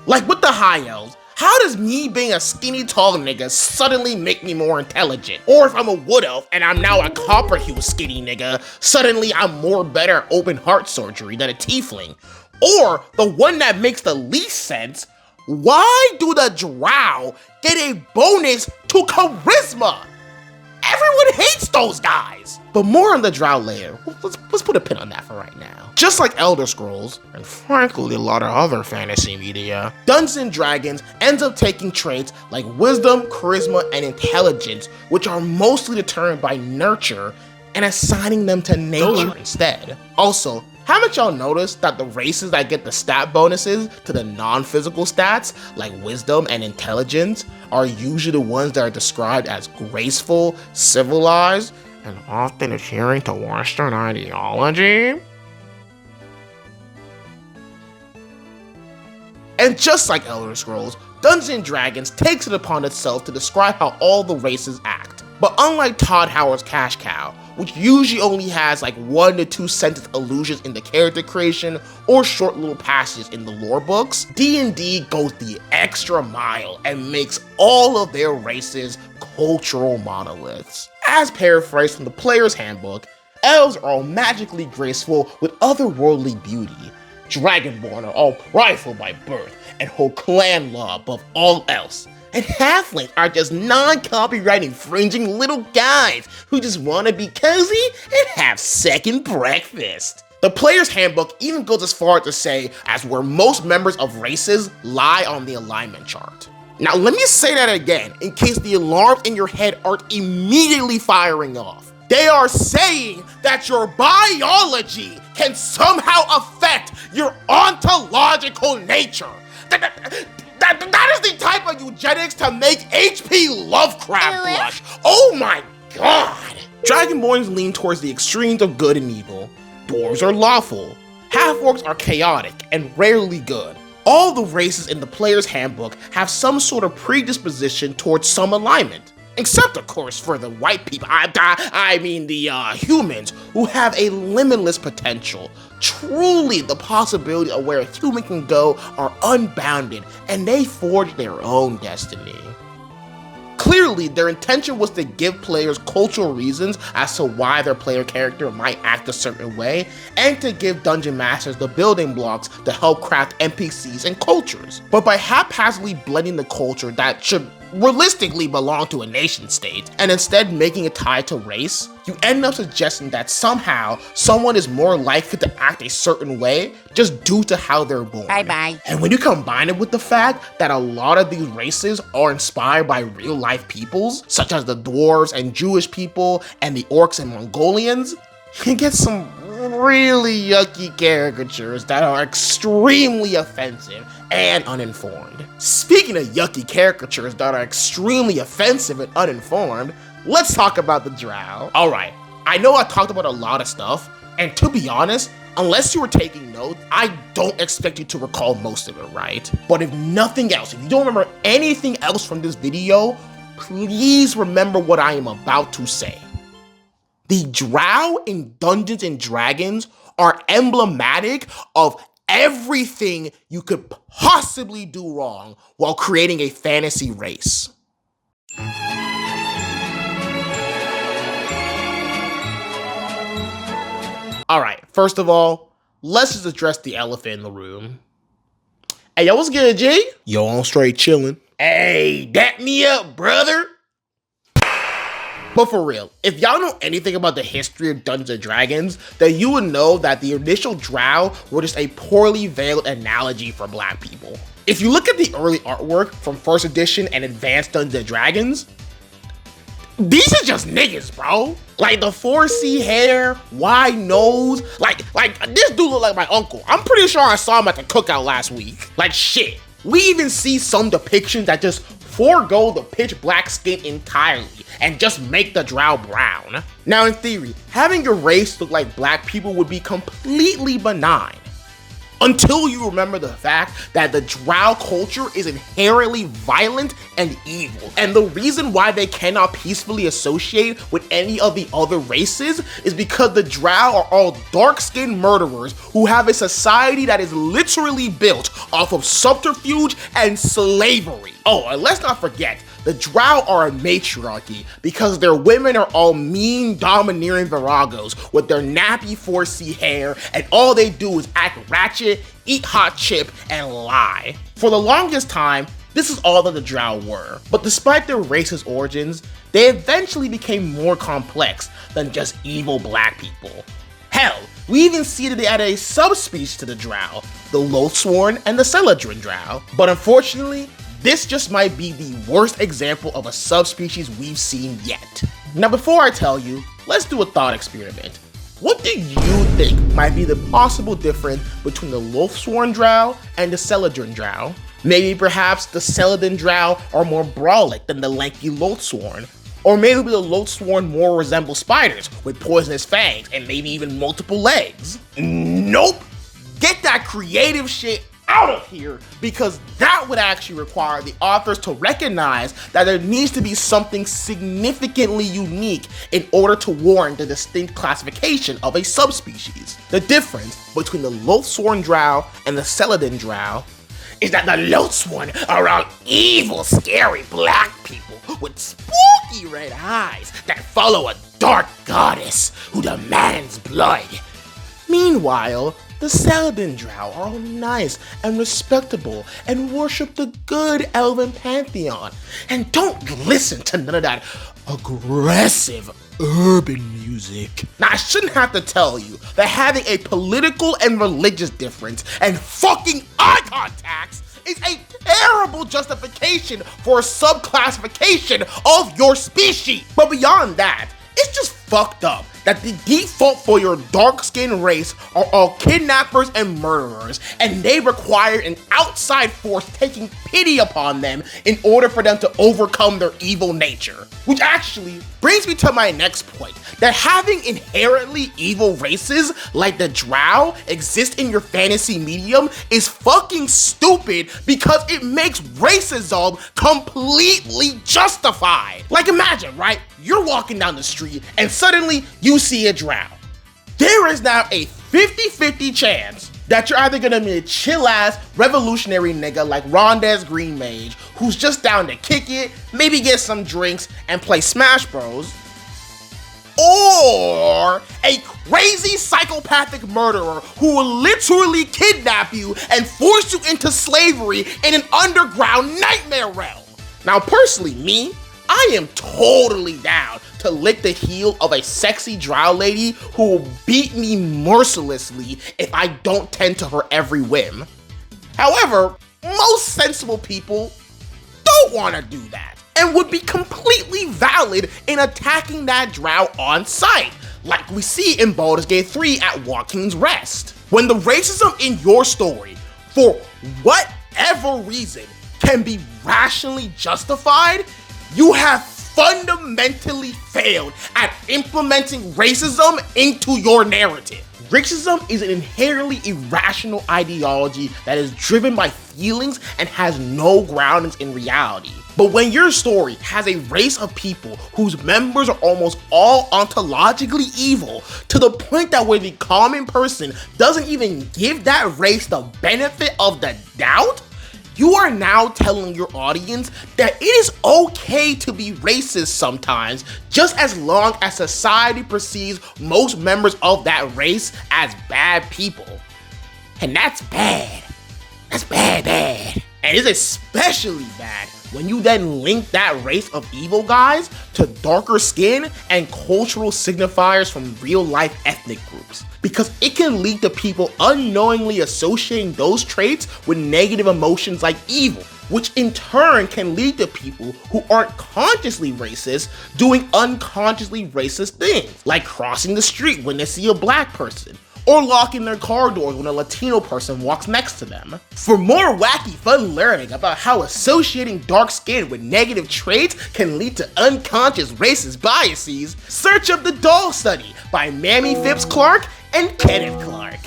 Speaker 2: Like with the high elves, how does me being a skinny tall nigga suddenly make me more intelligent? Or if I'm a wood elf and I'm now a copper hue skinny nigga, suddenly I'm more better at open heart surgery than a tiefling? Or the one that makes the least sense, why do the Drow get a bonus to charisma? Everyone hates those guys! But more on the Drow later. Let's put a pin on that for right now. Just like Elder Scrolls, and frankly a lot of other fantasy media, Dungeons & Dragons ends up taking traits like wisdom, charisma, and intelligence, which are mostly determined by nurture, and assigning them to nature instead. Also, haven't y'all noticed that the races that get the stat bonuses to the non-physical stats, like wisdom and intelligence, are usually the ones that are described as graceful, civilized, and often adhering to Western ideology? And just like Elder Scrolls, Dungeons & Dragons takes it upon itself to describe how all the races act. But unlike Todd Howard's Cash Cow, which usually only has like 1 to 2 sentence allusions in the character creation or short little passages in the lore books, D&D goes the extra mile and makes all of their races cultural monoliths. As paraphrased from the Player's Handbook, elves are all magically graceful with otherworldly beauty. Dragonborn are all prideful by birth and hold clan law above all else. And halflings are just non-copyright infringing little guys who just want to be cozy and have second breakfast. The Player's Handbook even goes as far to say as where most members of races lie on the alignment chart. Now let me say that again in case the alarms in your head aren't immediately firing off. They are saying that your biology can somehow affect your ontological nature. That is the type of eugenics to make H.P. Lovecraft blush. Oh my god! Dragonborns lean towards the extremes of good and evil. Dwarves are lawful. Half-orcs are chaotic and rarely good. All the races in the Player's Handbook have some sort of predisposition towards some alignment. Except, of course, for the white people, I mean the humans, who have a limitless potential. Truly, the possibility of where a human can go are unbounded, and they forge their own destiny. Clearly, their intention was to give players cultural reasons as to why their player character might act a certain way, and to give dungeon masters the building blocks to help craft NPCs and cultures. But by haphazardly blending the culture that should realistically belong to a nation state, and instead making it tied to race, you end up suggesting that somehow someone is more likely to act a certain way just due to how they're born.
Speaker 10: Bye-bye.
Speaker 2: And when you combine it with the fact that a lot of these races are inspired by real life peoples, such as the dwarves and Jewish people and the orcs and Mongolians, you get some really yucky caricatures that are extremely offensive and uninformed. Speaking of yucky caricatures that are extremely offensive and uninformed, let's talk about the Drow. Alright, I know I talked about a lot of stuff, and to be honest, unless you were taking notes, I don't expect you to recall most of it, right? But if nothing else, if you don't remember anything else from this video, please remember what I am about to say. The Drow in Dungeons & Dragons are emblematic of everything you could possibly do wrong while creating a fantasy race. Alright, first of all, let's just address the elephant in the room. Hey, yo, what's good, G? Yo, I'm straight chillin'. Hey, dap me up, brother! But for real, if y'all know anything about the history of Dungeons & Dragons, then you would know that the initial Drow were just a poorly veiled analogy for black people. If you look at the early artwork from 1st edition and Advanced Dungeons & Dragons, these are just niggas, bro. Like the 4C hair, wide nose, like this dude look like my uncle. I'm pretty sure I saw him at the cookout last week. Like shit. We even see some depictions that just forego the pitch black skin entirely and just make the Drow brown. Now in theory, having your race look like black people would be completely benign. Until you remember the fact that the Drow culture is inherently violent and evil. And the reason why they cannot peacefully associate with any of the other races is because the Drow are all dark-skinned murderers who have a society that is literally built off of subterfuge and slavery. Oh, and let's not forget, the Drow are a matriarchy because their women are all mean, domineering viragos with their nappy 4C hair, and all they do is act ratchet, eat hot chip, and lie. For the longest time, this is all that the Drow were. But despite their racist origins, they eventually became more complex than just evil black people. Hell, we even see that they added a subspecies to the Drow, the Loathsworn and the Celadrin Drow. But unfortunately, this just might be the worst example of a subspecies we've seen yet. Now before I tell you, let's do a thought experiment. What do you think might be the possible difference between the Loathsworn Drow and the Celadrin Drow? Maybe perhaps the Celadrin Drow are more brolic than the lanky Loathsworn. Or maybe the Loathsworn more resemble spiders with poisonous fangs and maybe even multiple legs. Nope! Get that creative shit out of here, because that would actually require the authors to recognize that there needs to be something significantly unique in order to warrant the distinct classification of a subspecies. The difference between the Loathsworn Drow and the Celadrin Drow is that the Loathsworn are all evil, scary black people with spooky red eyes that follow a dark goddess who demands blood. Meanwhile, the Celadrin Drow are all nice and respectable and worship the good elven pantheon and don't listen to none of that aggressive urban music. Now, I shouldn't have to tell you that having a political and religious difference and fucking eye contacts is a terrible justification for a subclassification of your species. But beyond that, it's just fucked up that the default for your dark-skinned race are all kidnappers and murderers, and they require an outside force taking pity upon them in order for them to overcome their evil nature. Which actually brings me to my next point, that having inherently evil races like the Drow exist in your fantasy medium is fucking stupid because it makes racism completely justified. Like imagine, right? You're walking down the street and suddenly you see a Drow. There is now a 50-50 chance that you're either gonna be a chill-ass revolutionary nigga like Rondez Green Mage, who's just down to kick it, maybe get some drinks, and play Smash Bros, or a crazy psychopathic murderer who will literally kidnap you and force you into slavery in an underground nightmare realm. Now personally, me, I am totally down to lick the heel of a sexy Drow lady who will beat me mercilessly if I don't tend to her every whim. However, most sensible people don't want to do that and would be completely valid in attacking that Drow on sight, like we see in Baldur's Gate 3 at Joaquin's Rest. When the racism in your story, for whatever reason, can be rationally justified, you have fundamentally failed at implementing racism into your narrative. Racism is an inherently irrational ideology that is driven by feelings and has no groundings in reality. But when your story has a race of people whose members are almost all ontologically evil, to the point that where the common person doesn't even give that race the benefit of the doubt, you are now telling your audience that it is okay to be racist sometimes, just as long as society perceives most members of that race as bad people. And that's bad. That's bad. And it's especially bad when you then link that race of evil guys to darker skin and cultural signifiers from real-life ethnic groups, because it can lead to people unknowingly associating those traits with negative emotions like evil, which in turn can lead to people who aren't consciously racist doing unconsciously racist things, like crossing the street when they see a black person, or locking their car doors when a Latino person walks next to them. For more wacky fun learning about how associating dark skin with negative traits can lead to unconscious racist biases, search up The Doll Study by Mamie Phipps Clark and Kenneth Clark.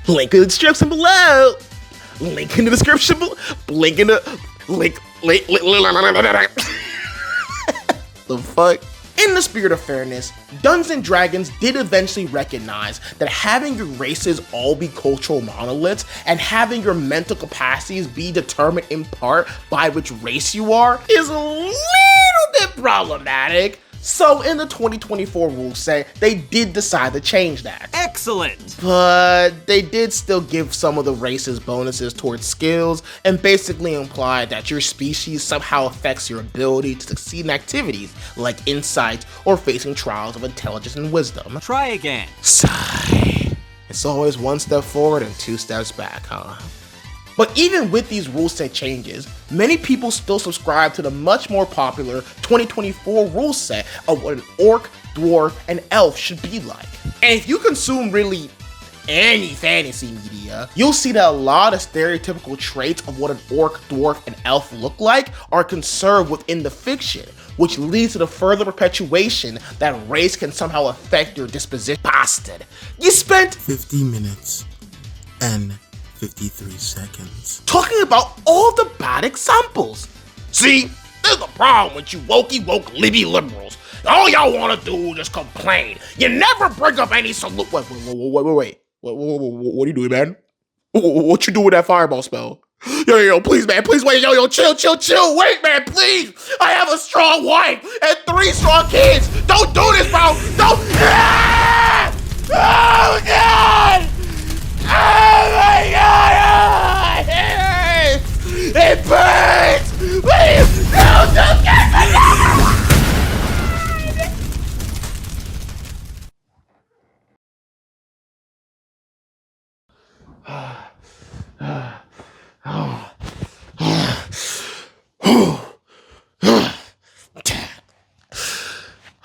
Speaker 2: Link in the description below. Link in the description below. Link in the link. The fuck? In the spirit of fairness, Dungeons & Dragons did eventually recognize that having your races all be cultural monoliths and having your mental capacities be determined in part by which race you are is a little bit problematic. So in the 2024 rule set, they did decide to change that.
Speaker 10: Excellent!
Speaker 2: But they did still give some of the races bonuses towards skills and basically implied that your species somehow affects your ability to succeed in activities like insight or facing trials of intelligence and wisdom.
Speaker 10: Try again.
Speaker 2: Sigh. It's always one step forward and two steps back, huh? But even with these rule set changes, many people still subscribe to the much more popular 2024 rule set of what an orc, dwarf, and elf should be like. And if you consume really any fantasy media, you'll see that a lot of stereotypical traits of what an orc, dwarf, and elf look like are conserved within the fiction, which leads to the further perpetuation that race can somehow affect your disposition. Bastard, you spent
Speaker 1: 50 minutes and 53 seconds
Speaker 2: talking about all the bad examples. See, there's the problem with you woke libby liberals. All y'all want to do is just complain. You never bring up any solution. Wait. What are you doing, man? What you doing with that fireball spell? Yo, please, man, please wait. Yo, chill. Wait, man, please. I have a strong wife and 3 strong kids. Don't do this, bro. Don't. Ah! Oh, God. Oh my God! It burns! Please, don't get me!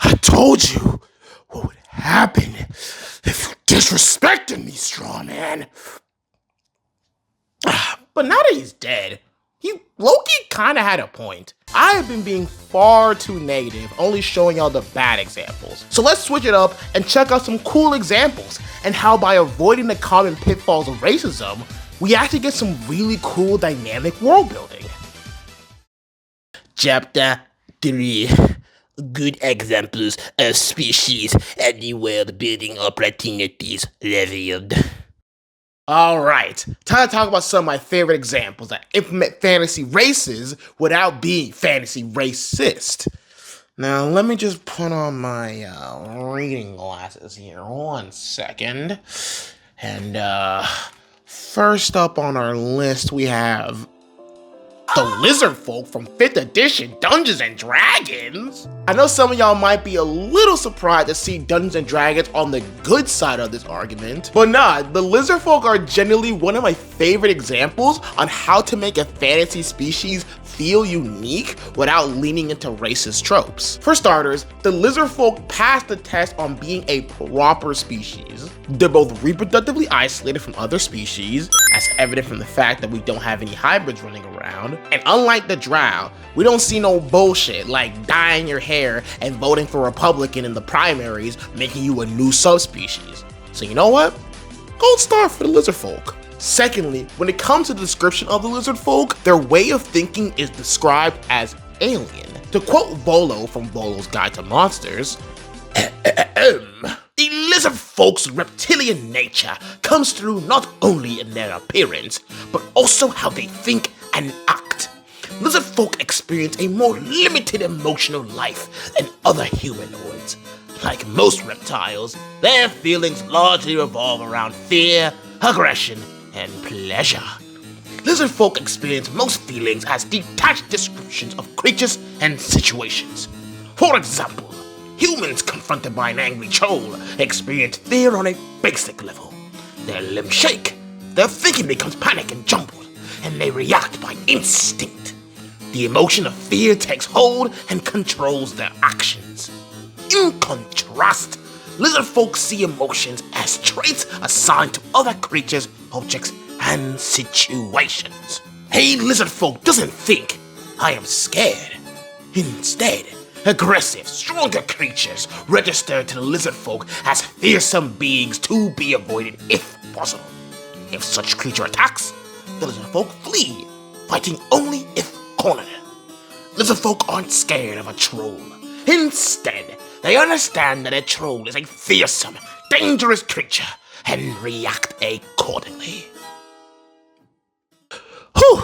Speaker 2: I told you what would happen if you disrespected me, straw man. But now that he's dead, Loki kinda had a point. I have been being far too negative, only showing y'all the bad examples. So let's switch it up and check out some cool examples and how by avoiding the common pitfalls of racism, we actually get some really cool dynamic world building. Chapter 3. Good examples of species and world building opportunities revealed. Alright, time to talk about some of my favorite examples that implement fantasy races without being fantasy racist. Now, let me just put on my reading glasses here. 1 second. And first up on our list, we have the lizard folk from 5th edition Dungeons & Dragons. I know some of y'all might be a little surprised to see Dungeons & Dragons on the good side of this argument, but nah, the lizard folk are genuinely one of my favorite examples on how to make a fantasy species feel unique without leaning into racist tropes. For starters, the lizard folk pass the test on being a proper species. They're both reproductively isolated from other species, as evident from the fact that we don't have any hybrids running around. And unlike the Drow, we don't see no bullshit like dyeing your hair and voting for Republican in the primaries, making you a new subspecies. So you know what? Gold star for the lizard folk. Secondly, when it comes to the description of the lizard folk, their way of thinking is described as alien. To quote Volo from Volo's Guide to Monsters, the lizard folk's reptilian nature comes through not only in their appearance, but also how they think and act. Lizard folk experience a more limited emotional life than other humanoids. Like most reptiles, their feelings largely revolve around fear, aggression, and pleasure. Lizard folk experience most feelings as detached descriptions of creatures and situations. For example, humans confronted by an angry troll experience fear on a basic level. Their limbs shake, their thinking becomes panic and jumbled, and they react by instinct. The emotion of fear takes hold and controls their actions. In contrast, lizard folk see emotions as traits assigned to other creatures, objects, and situations. A lizard folk doesn't think, I am scared. Instead, aggressive, stronger creatures register to the lizard folk as fearsome beings to be avoided if possible. If such creature attacks, the lizard folk flee, fighting only if cornered. Lizard folk aren't scared of a troll. Instead, they understand that a troll is a fearsome, dangerous creature and react accordingly. Whew!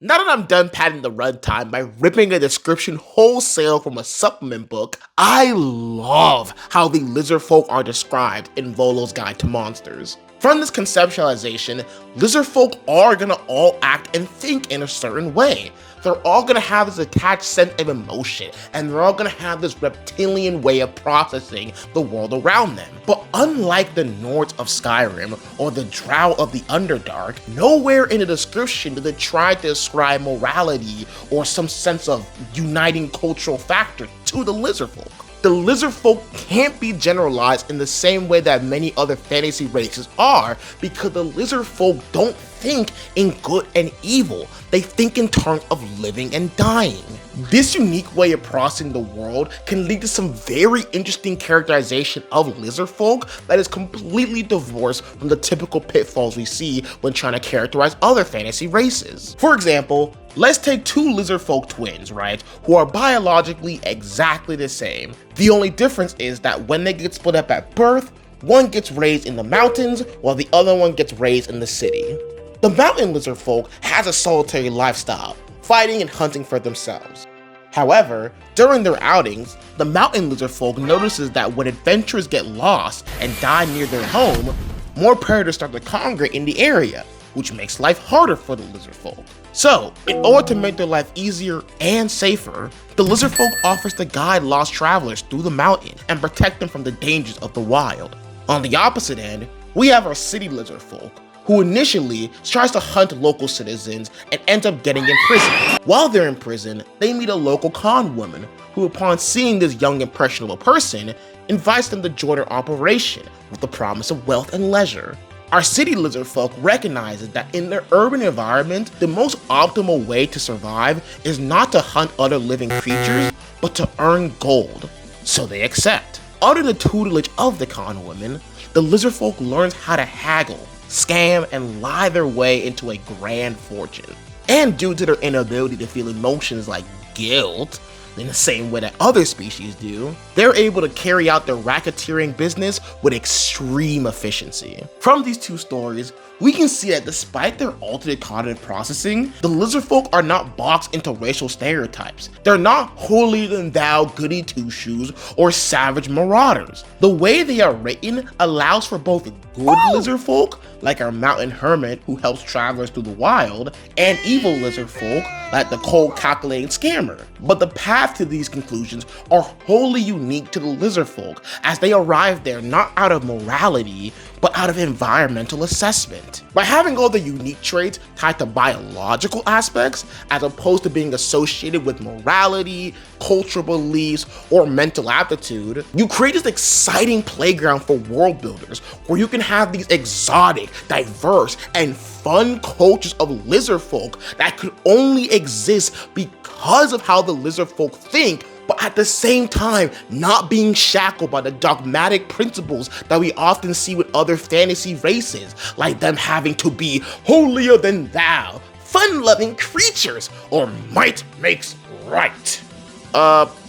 Speaker 2: Now that I'm done padding the runtime by ripping a description wholesale from a supplement book, I love how the lizard folk are described in Volo's Guide to Monsters. From this conceptualization, lizard folk are gonna all act and think in a certain way. They're all gonna have this attached sense of emotion, and they're all gonna have this reptilian way of processing the world around them. But unlike the Nords of Skyrim or the Drow of the Underdark, nowhere in the description do they try to ascribe morality or some sense of uniting cultural factor to the lizard folk. The lizard folk can't be generalized in the same way that many other fantasy races are, because the lizard folk don't think in good and evil. They think in terms of living and dying. This unique way of processing the world can lead to some very interesting characterization of lizard folk that is completely divorced from the typical pitfalls we see when trying to characterize other fantasy races. For example, let's take two lizard folk twins, right, who are biologically exactly the same. The only difference is that when they get split up at birth, one gets raised in the mountains while the other one gets raised in the city. The mountain lizard folk has a solitary lifestyle, fighting and hunting for themselves. However, during their outings, the mountain lizard folk notices that when adventurers get lost and die near their home, more predators start to congregate in the area, which makes life harder for the lizard folk. So, in order to make their life easier and safer, the lizard folk offers to guide lost travelers through the mountain and protect them from the dangers of the wild. On the opposite end, we have our city lizard folk, who initially tries to hunt local citizens and ends up getting in prison. While they're in prison, they meet a local con woman who, upon seeing this young impressionable person, invites them to join her operation with the promise of wealth and leisure. Our city lizard folk recognizes that in their urban environment, the most optimal way to survive is not to hunt other living creatures, but to earn gold. So they accept. Under the tutelage of the con woman, the lizard folk learns how to haggle, scam, and lie their way into a grand fortune. And due to their inability to feel emotions like guilt, in the same way that other species do, they're able to carry out their racketeering business with extreme efficiency. From these two stories, we can see that despite their alternate cognitive processing, the lizard folk are not boxed into racial stereotypes. They're not holier-than-thou goody two-shoes or savage marauders. The way they are written allows for both good lizard folk, like our mountain hermit who helps travelers through the wild, and evil lizard folk, like the cold calculating scammer. But the path to these conclusions are wholly unique to the lizard folk, as they arrive there not out of morality, but out of environmental assessment. By having all the unique traits tied to biological aspects, as opposed to being associated with morality, cultural beliefs, or mental aptitude, you create this exciting playground for world builders, where you can have these exotic, diverse, and fun cultures of lizard folk that could only exist because of how the lizard folk think, but at the same time not being shackled by the dogmatic principles that we often see with other fantasy races, like them having to be holier than thou, fun-loving creatures, or might makes right.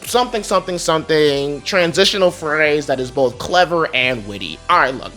Speaker 2: Something, transitional phrase that is both clever and witty. Alright, look,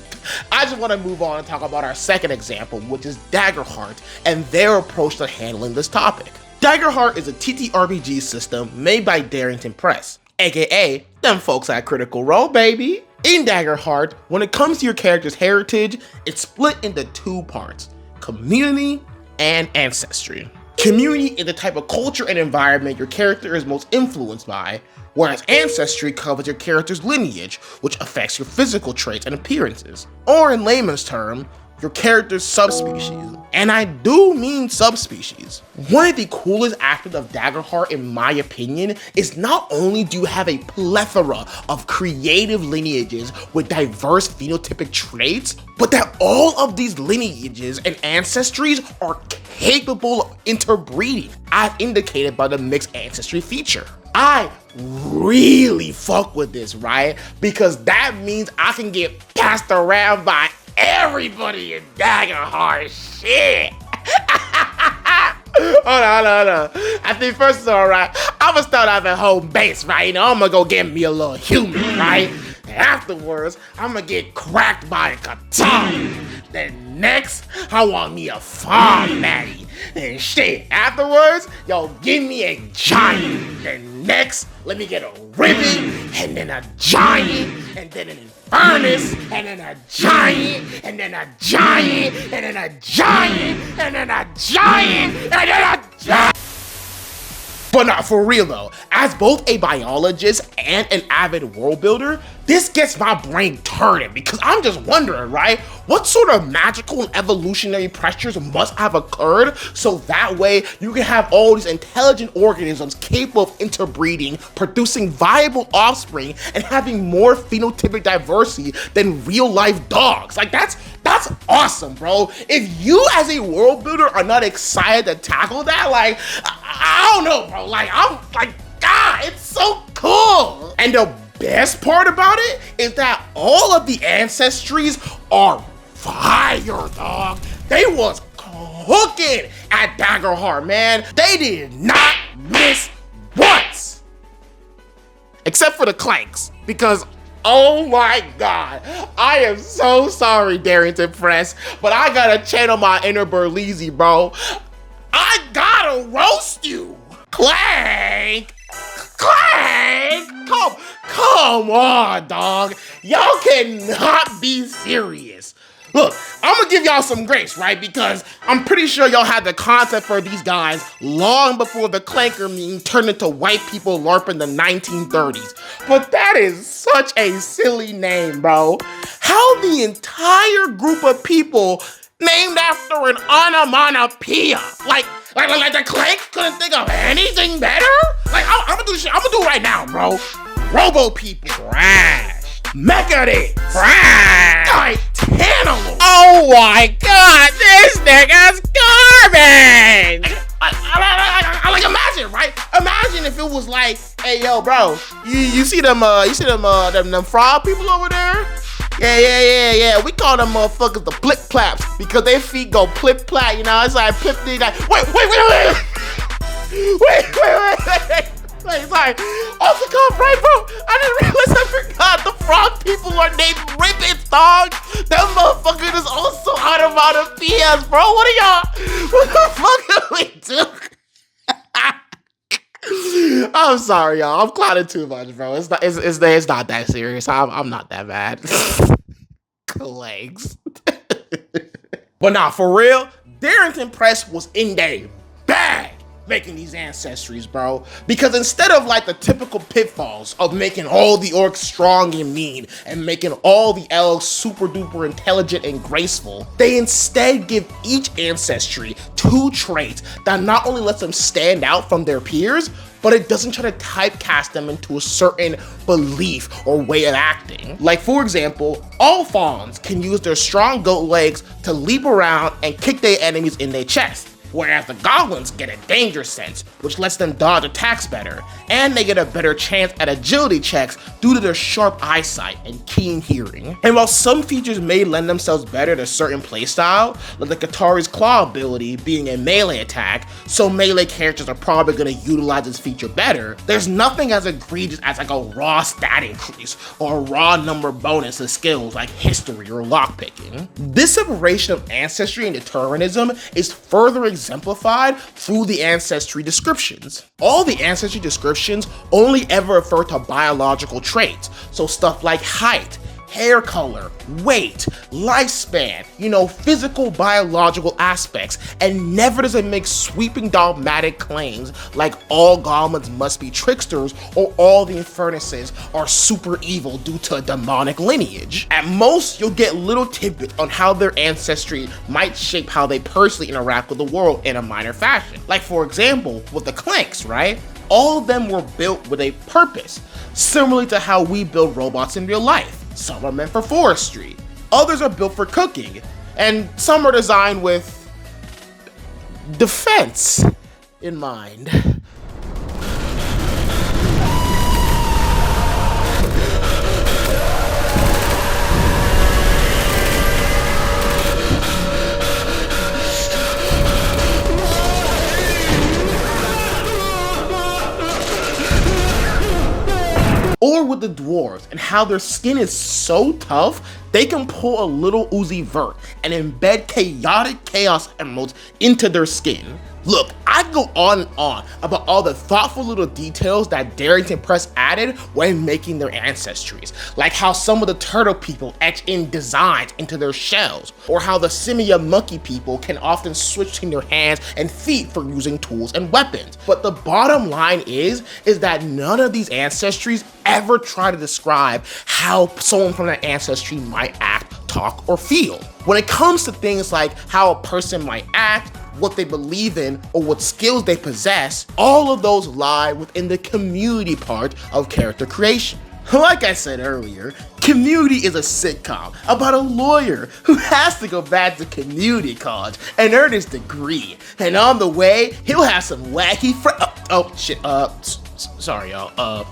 Speaker 2: I just want to move on and talk about our second example, which is Daggerheart, and their approach to handling this topic. Daggerheart is a TTRPG system made by Darrington Press, aka them folks at Critical Role, baby. In Daggerheart, when it comes to your character's heritage, it's split into two parts: community and ancestry. Community is the type of culture and environment your character is most influenced by, whereas ancestry covers your character's lineage, which affects your physical traits and appearances. Or in layman's term, your character's subspecies. And I do mean subspecies. One of the coolest aspects of Daggerheart, in my opinion, is not only do you have a plethora of creative lineages with diverse phenotypic traits, but that all of these lineages and ancestries are capable of interbreeding, as indicated by the mixed ancestry feature. I really fuck with this, right? Because that means I can get passed around by everybody in Daggerheart. Shit. Hold on. I think first, alright, I'm gonna start off at home base, right? You know, I'm gonna go get me a little human, right? And afterwards, I'm gonna get cracked by a katana. Then next, I want me a farm matty. And shit, afterwards, yo, give me a giant. Then next, let me get a ribbon, and then a giant, and then an furnace, and then a giant, and then a giant, and then a giant, and then a giant, and then a giant. But not for real though, as both a biologist and an avid world builder, this gets my brain turning because I'm just wondering, right? What sort of magical and evolutionary pressures must have occurred so that way you can have all these intelligent organisms capable of interbreeding, producing viable offspring, and having more phenotypic diversity than real life dogs? Like that's awesome, bro. If you as a world builder are not excited to tackle that, like, I don't know, bro. Like, I'm like, God, it's so cool. And the best part about it is that all of the ancestries are fire, dog. They was cooking at Daggerheart, man. They did not miss once. Except for the clanks, because oh my God, I am so sorry, Darrington Press, but I gotta channel my inner Berleezy, bro. I gotta roast you. Clank! Come on, dog. Y'all cannot be serious. Look, I'm gonna give y'all some grace, right? Because I'm pretty sure y'all had the concept for these guys long before the clanker meme turned into white people LARP in the 1930s. But that is such a silly name, bro. How the entire group of people named after an onomatopoeia, like the clank couldn't think of anything better? Like, I'm gonna do this shit. I'm gonna do it right now, bro. Robo people. Trash. Mechanic. Trash. Titanium. Oh my God, this nigga's garbage. Like, imagine, right? Imagine if it was like, hey, yo, bro, you see them frog people over there? Yeah. We call them motherfuckers the plip plaps because their feet go plip plap. You know, it's like plip. Like, wait. Sorry. Off the cuff, right, bro? I didn't realize I forgot the frog people are named Ribbits, dog. Them motherfuckers is also onomatopoeias, bro. What the fuck are we doing? I'm sorry, y'all. I'm clouded too much, bro. It's not that serious. I'm not that bad. Legs. But nah, for real, Darrington Press was in their bag making these ancestries, bro. Because instead of like the typical pitfalls of making all the orcs strong and mean and making all the elves super duper intelligent and graceful, they instead give each ancestry 2 traits that not only lets them stand out from their peers, but it doesn't try to typecast them into a certain belief or way of acting. Like, for example, all fawns can use their strong goat legs to leap around and kick their enemies in their chest, whereas the goblins get a danger sense, which lets them dodge attacks better, and they get a better chance at agility checks due to their sharp eyesight and keen hearing. And while some features may lend themselves better to certain playstyle, like the Katari's Claw ability being a melee attack, so melee characters are probably going to utilize this feature better, there's nothing as egregious as like a raw stat increase or a raw number bonus to skills like history or lockpicking. This separation of ancestry and determinism is further exemplified through the ancestry descriptions. All the ancestry descriptions only ever refer to biological traits, so stuff like height, hair color, weight, lifespan, physical biological aspects, and never does it make sweeping dogmatic claims like all goblins must be tricksters or all the infernuses are super evil due to a demonic lineage. At most, you'll get little tidbits on how their ancestry might shape how they personally interact with the world in a minor fashion. Like, for example, with the clanks, right? All of them were built with a purpose, similarly to how we build robots in real life. Some are meant for forestry, others are built for cooking, and some are designed with defense in mind. Or with the dwarves and how their skin is so tough, they can pull a little Uzi Vert and embed chaotic chaos emeralds into their skin. Look, I could go on and on about all the thoughtful little details that Darrington Press added when making their ancestries, like how some of the turtle people etch in designs into their shells, or how the Simia monkey people can often switch between their hands and feet for using tools and weapons. But the bottom line is that none of these ancestries ever try to describe how someone from that ancestry might act, talk, or feel. When it comes to things like how a person might act, what they believe in, or what skills they possess, all of those lie within the community part of character creation. Like I said earlier, Community is a sitcom about a lawyer who has to go back to community college and earn his degree. And on the way, he'll have some wacky sorry y'all,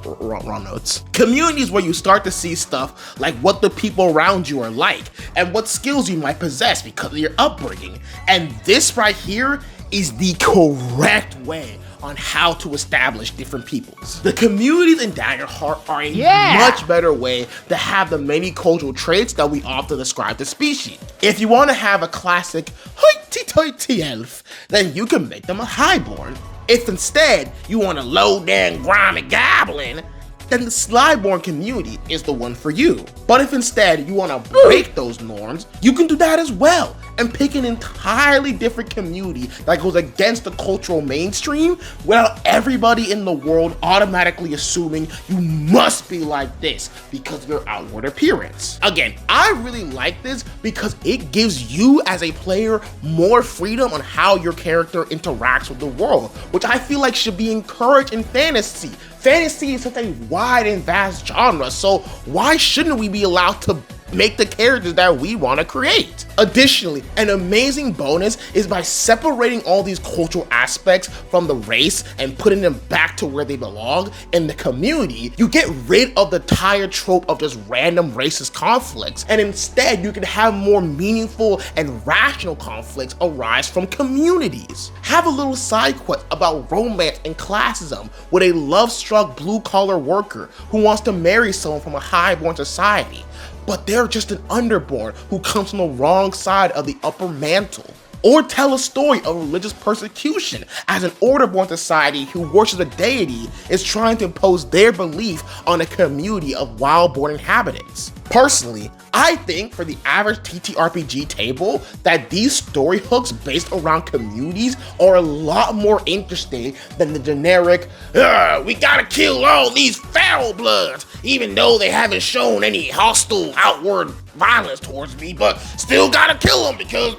Speaker 2: wrong notes. Community is where you start to see stuff like what the people around you are like and what skills you might possess because of your upbringing. And this right here is the correct way on how to establish different peoples. The communities in Daggerheart are a much better way to have the many cultural traits that we often describe the species. If you want to have a classic hoity-toity elf, then you can make them a highborn. If instead you want a low-down grimy goblin, then the Slyborn community is the one for you. But if instead you want to break those norms, you can do that as well and pick an entirely different community that goes against the cultural mainstream without everybody in the world automatically assuming you must be like this because of your outward appearance. Again, I really like this because it gives you as a player more freedom on how your character interacts with the world, which I feel like should be encouraged in fantasy. Fantasy is such a wide and vast genre, so why shouldn't we be allowed to make the characters that we want to create? Additionally, an amazing bonus is by separating all these cultural aspects from the race and putting them back to where they belong in the community, you get rid of the tired trope of just random racist conflicts, and instead you can have more meaningful and rational conflicts arise from communities. Have a little side quest about romance and classism with a love-struck blue-collar worker who wants to marry someone from a highborn society, but they're just an underborn who comes from the wrong side of the upper mantle. Or tell a story of religious persecution as an orderborn society who worships a deity is trying to impose their belief on a community of wildborn inhabitants. Personally, I think for the average TTRPG table that these story hooks based around communities are a lot more interesting than the generic, we gotta kill all these foul bloods, even though they haven't shown any hostile outward violence towards me, but still gotta kill them because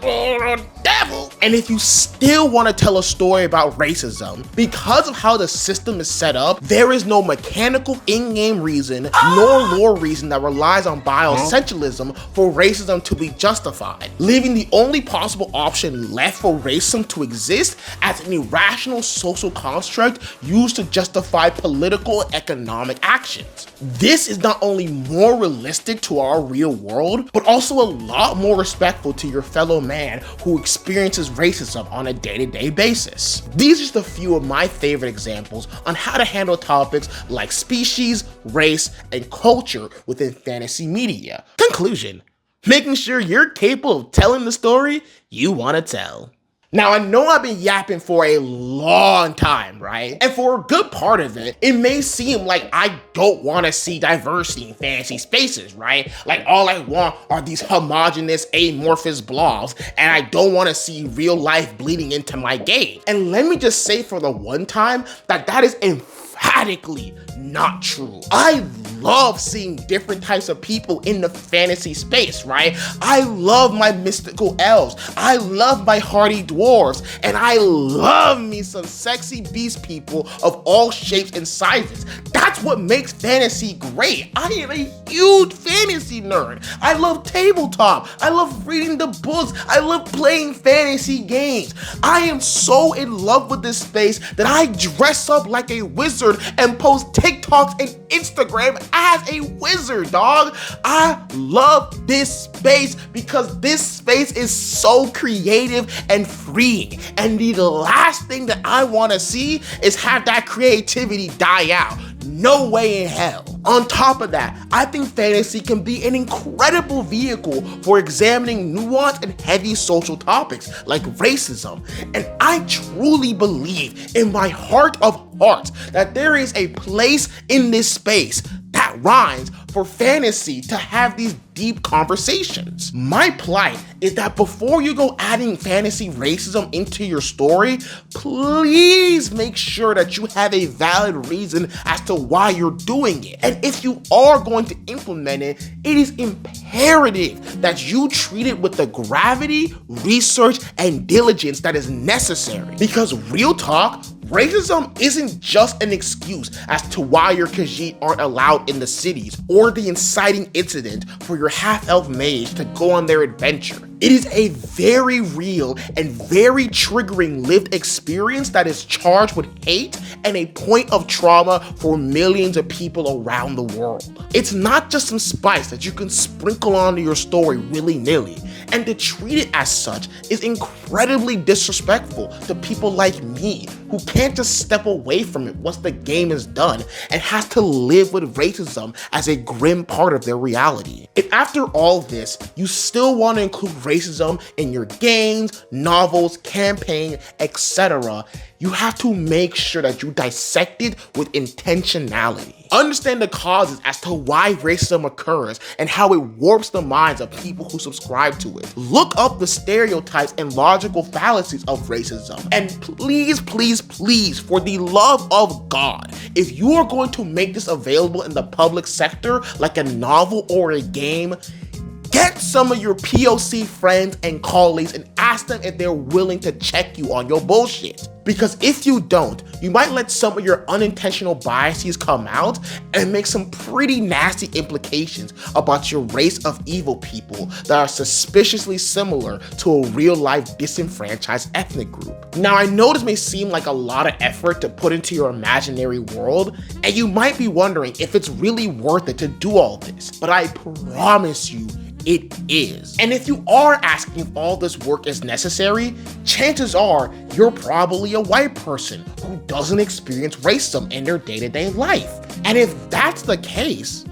Speaker 2: devil. And if you still want to tell a story about racism, because of how the system is set up, there is no mechanical in-game reason nor lore reason that relies on bioessentialism for racism to be justified, leaving the only possible option left for racism to exist as an irrational social construct used to justify political and economic actions. This is not only more realistic to our real world, but also a lot more respectful to your fellow man who experiences racism on a day-to-day basis. These are just a few of my favorite examples on how to handle topics like species, race, and culture within fantasy media. Conclusion: making sure you're capable of telling the story you want to tell. Now, I know I've been yapping for a long time, right? And for a good part of it, it may seem like I don't want to see diversity in fantasy spaces, right? Like all I want are these homogenous, amorphous blobs, and I don't want to see real life bleeding into my game. And let me just say for the one time that is emphatically not true. I love seeing different types of people in the fantasy space, right? I love my mystical elves, I love my hardy dwarves, and I love me some sexy beast people of all shapes and sizes. That's what makes fantasy great. I am a huge fantasy nerd. I love tabletop, I love reading the books, I love playing fantasy games. I am so in love with this space that I dress up like a wizard and post TikToks and Instagram as a wizard, dog. I love this space because this space is so creative and freeing. And the last thing that I want to see is have that creativity die out. No way in hell. On top of that, I think fantasy can be an incredible vehicle for examining nuanced and heavy social topics like racism. And I truly believe in my heart of hearts that there is a place in this space that rhymes for fantasy to have these deep conversations. My plight is that before you go adding fantasy racism into your story, please make sure that you have a valid reason as to why you're doing it. And if you are going to implement it, it is imperative that you treat it with the gravity, research, and diligence that is necessary. Because real talk, racism isn't just an excuse as to why your Khajiit aren't allowed in the cities, or the inciting incident for your half-elf mage to go on their adventure. It is a very real and very triggering lived experience that is charged with hate and a point of trauma for millions of people around the world. It's not just some spice that you can sprinkle onto your story willy-nilly, and to treat it as such is incredibly disrespectful to people like me who can't just step away from it once the game is done and has to live with racism as a grim part of their reality. If after all this, you still want to include racism in your games, novels, campaign, etc., you have to make sure that you dissect it with intentionality. Understand the causes as to why racism occurs and how it warps the minds of people who subscribe to it. Look up the stereotypes and logical fallacies of racism. And please, please, please, for the love of God, if you are going to make this available in the public sector, like a novel or a game, get some of your POC friends and colleagues and ask them if they're willing to check you on your bullshit. Because if you don't, you might let some of your unintentional biases come out and make some pretty nasty implications about your race of evil people that are suspiciously similar to a real-life disenfranchised ethnic group. Now, I know this may seem like a lot of effort to put into your imaginary world, and you might be wondering if it's really worth it to do all this, but I promise you, it is. And if you are asking if all this work is necessary, chances are you're probably a white person who doesn't experience racism in their day-to-day life. And if that's the case,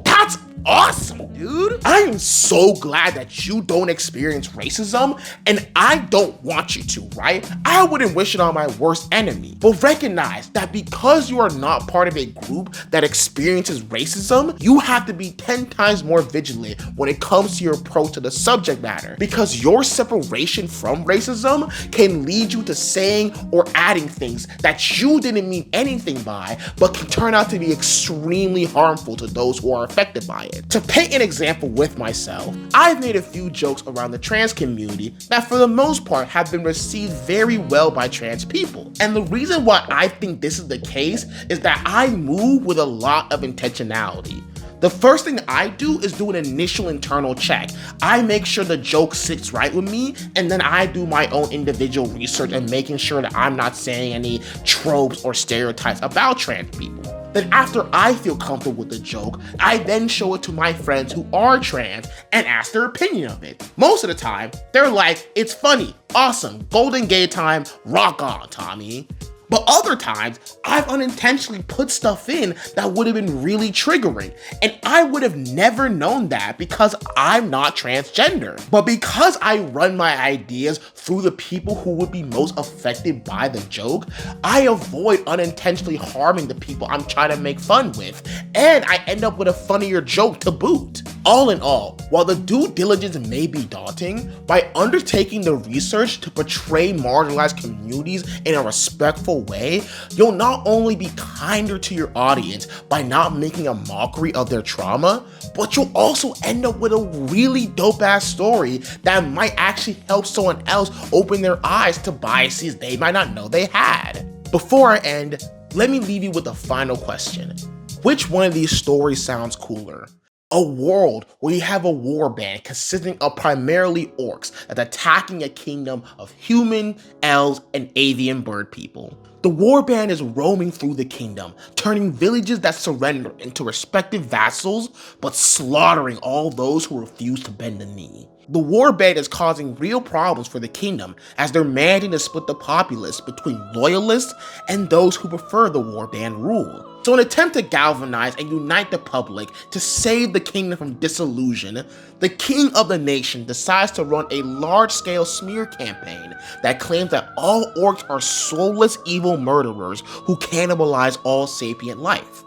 Speaker 2: that's awesome, dude. I am so glad that you don't experience racism, and I don't want you to, right? I wouldn't wish it on my worst enemy. But recognize that because you are not part of a group that experiences racism, you have to be 10 times more vigilant when it comes to your approach to the subject matter, because your separation from racism can lead you to saying or adding things that you didn't mean anything by, but can turn out to be extremely harmful to those who are affected by it. To paint an example with myself, I've made a few jokes around the trans community that for the most part have been received very well by trans people. And the reason why I think this is the case is that I move with a lot of intentionality. The first thing I do is do an initial internal check. I make sure the joke sits right with me, and then I do my own individual research and making sure that I'm not saying any tropes or stereotypes about trans people. Then after I feel comfortable with the joke, I then show it to my friends who are trans and ask their opinion of it. Most of the time, they're like, it's funny, awesome, golden gay time, rock on, Tommy. But other times, I've unintentionally put stuff in that would have been really triggering, and I would have never known that because I'm not transgender. But because I run my ideas through the people who would be most affected by the joke, I avoid unintentionally harming the people I'm trying to make fun with, and I end up with a funnier joke to boot. All in all, while the due diligence may be daunting, by undertaking the research to portray marginalized communities in a respectful way, you'll not only be kinder to your audience by not making a mockery of their trauma, but you'll also end up with a really dope-ass story that might actually help someone else open their eyes to biases they might not know they had. Before I end, let me leave you with a final question. Which one of these stories sounds cooler? A world where you have a warband consisting of primarily orcs that's attacking a kingdom of human, elves, and avian bird people. The warband is roaming through the kingdom, turning villages that surrender into respective vassals, but slaughtering all those who refuse to bend the knee. The warband is causing real problems for the kingdom as they're managing to split the populace between loyalists and those who prefer the warband rule. So in an attempt to galvanize and unite the public to save the kingdom from dissolution, the king of the nation decides to run a large-scale smear campaign that claims that all orcs are soulless evil murderers who cannibalize all sapient life.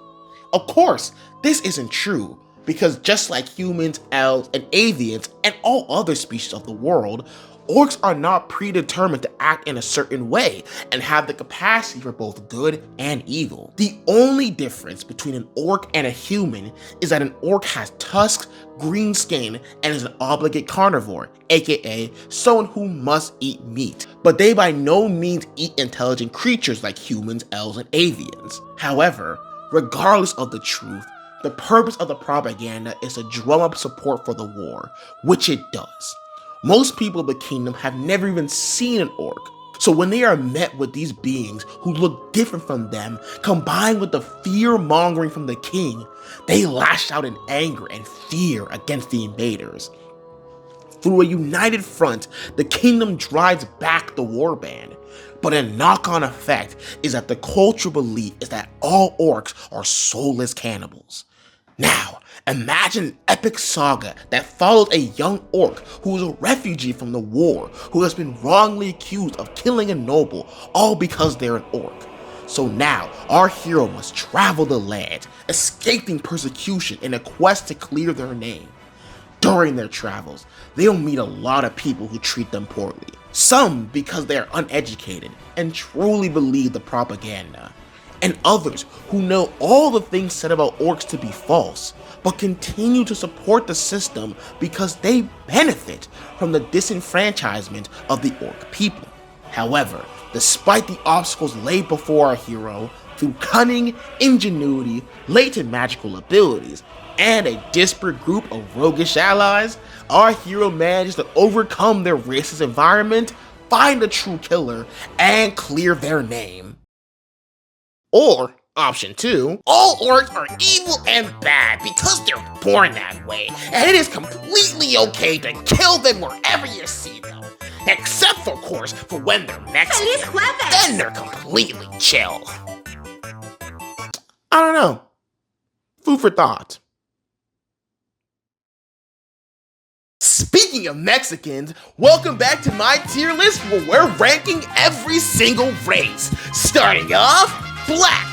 Speaker 2: Of course, this isn't true, because just like humans, elves, and avians, and all other species of the world, orcs are not predetermined to act in a certain way and have the capacity for both good and evil. The only difference between an orc and a human is that an orc has tusks, green skin, and is an obligate carnivore, aka someone who must eat meat. But they by no means eat intelligent creatures like humans, elves, and avians. However, regardless of the truth, the purpose of the propaganda is to drum up support for the war, which it does. Most people of the kingdom have never even seen an orc, so when they are met with these beings who look different from them, combined with the fear-mongering from the king, they lash out in anger and fear against the invaders. Through a united front, the kingdom drives back the warband, but a knock-on effect is that the cultural belief is that all orcs are soulless cannibals. Now, imagine an epic saga that follows a young orc who is a refugee from the war, who has been wrongly accused of killing a noble, all because they're an orc. So now, our hero must travel the land, escaping persecution in a quest to clear their name. During their travels, they'll meet a lot of people who treat them poorly. Some because they are uneducated and truly believe the propaganda, and others who know all the things said about orcs to be false, but continue to support the system because they benefit from the disenfranchisement of the orc people. However, despite the obstacles laid before our hero, through cunning, ingenuity, latent magical abilities, and a disparate group of roguish allies, our hero manages to overcome their racist environment, find the true killer, and clear their name. Or, option 2, all orcs are evil and bad because they're born that way, and it is completely okay to kill them wherever you see them. Except, of course, for when they're Mexican, then they're completely chill. I don't know. Food for thought. Speaking of Mexicans, welcome back to my tier list where we're ranking every single race. Starting off, black.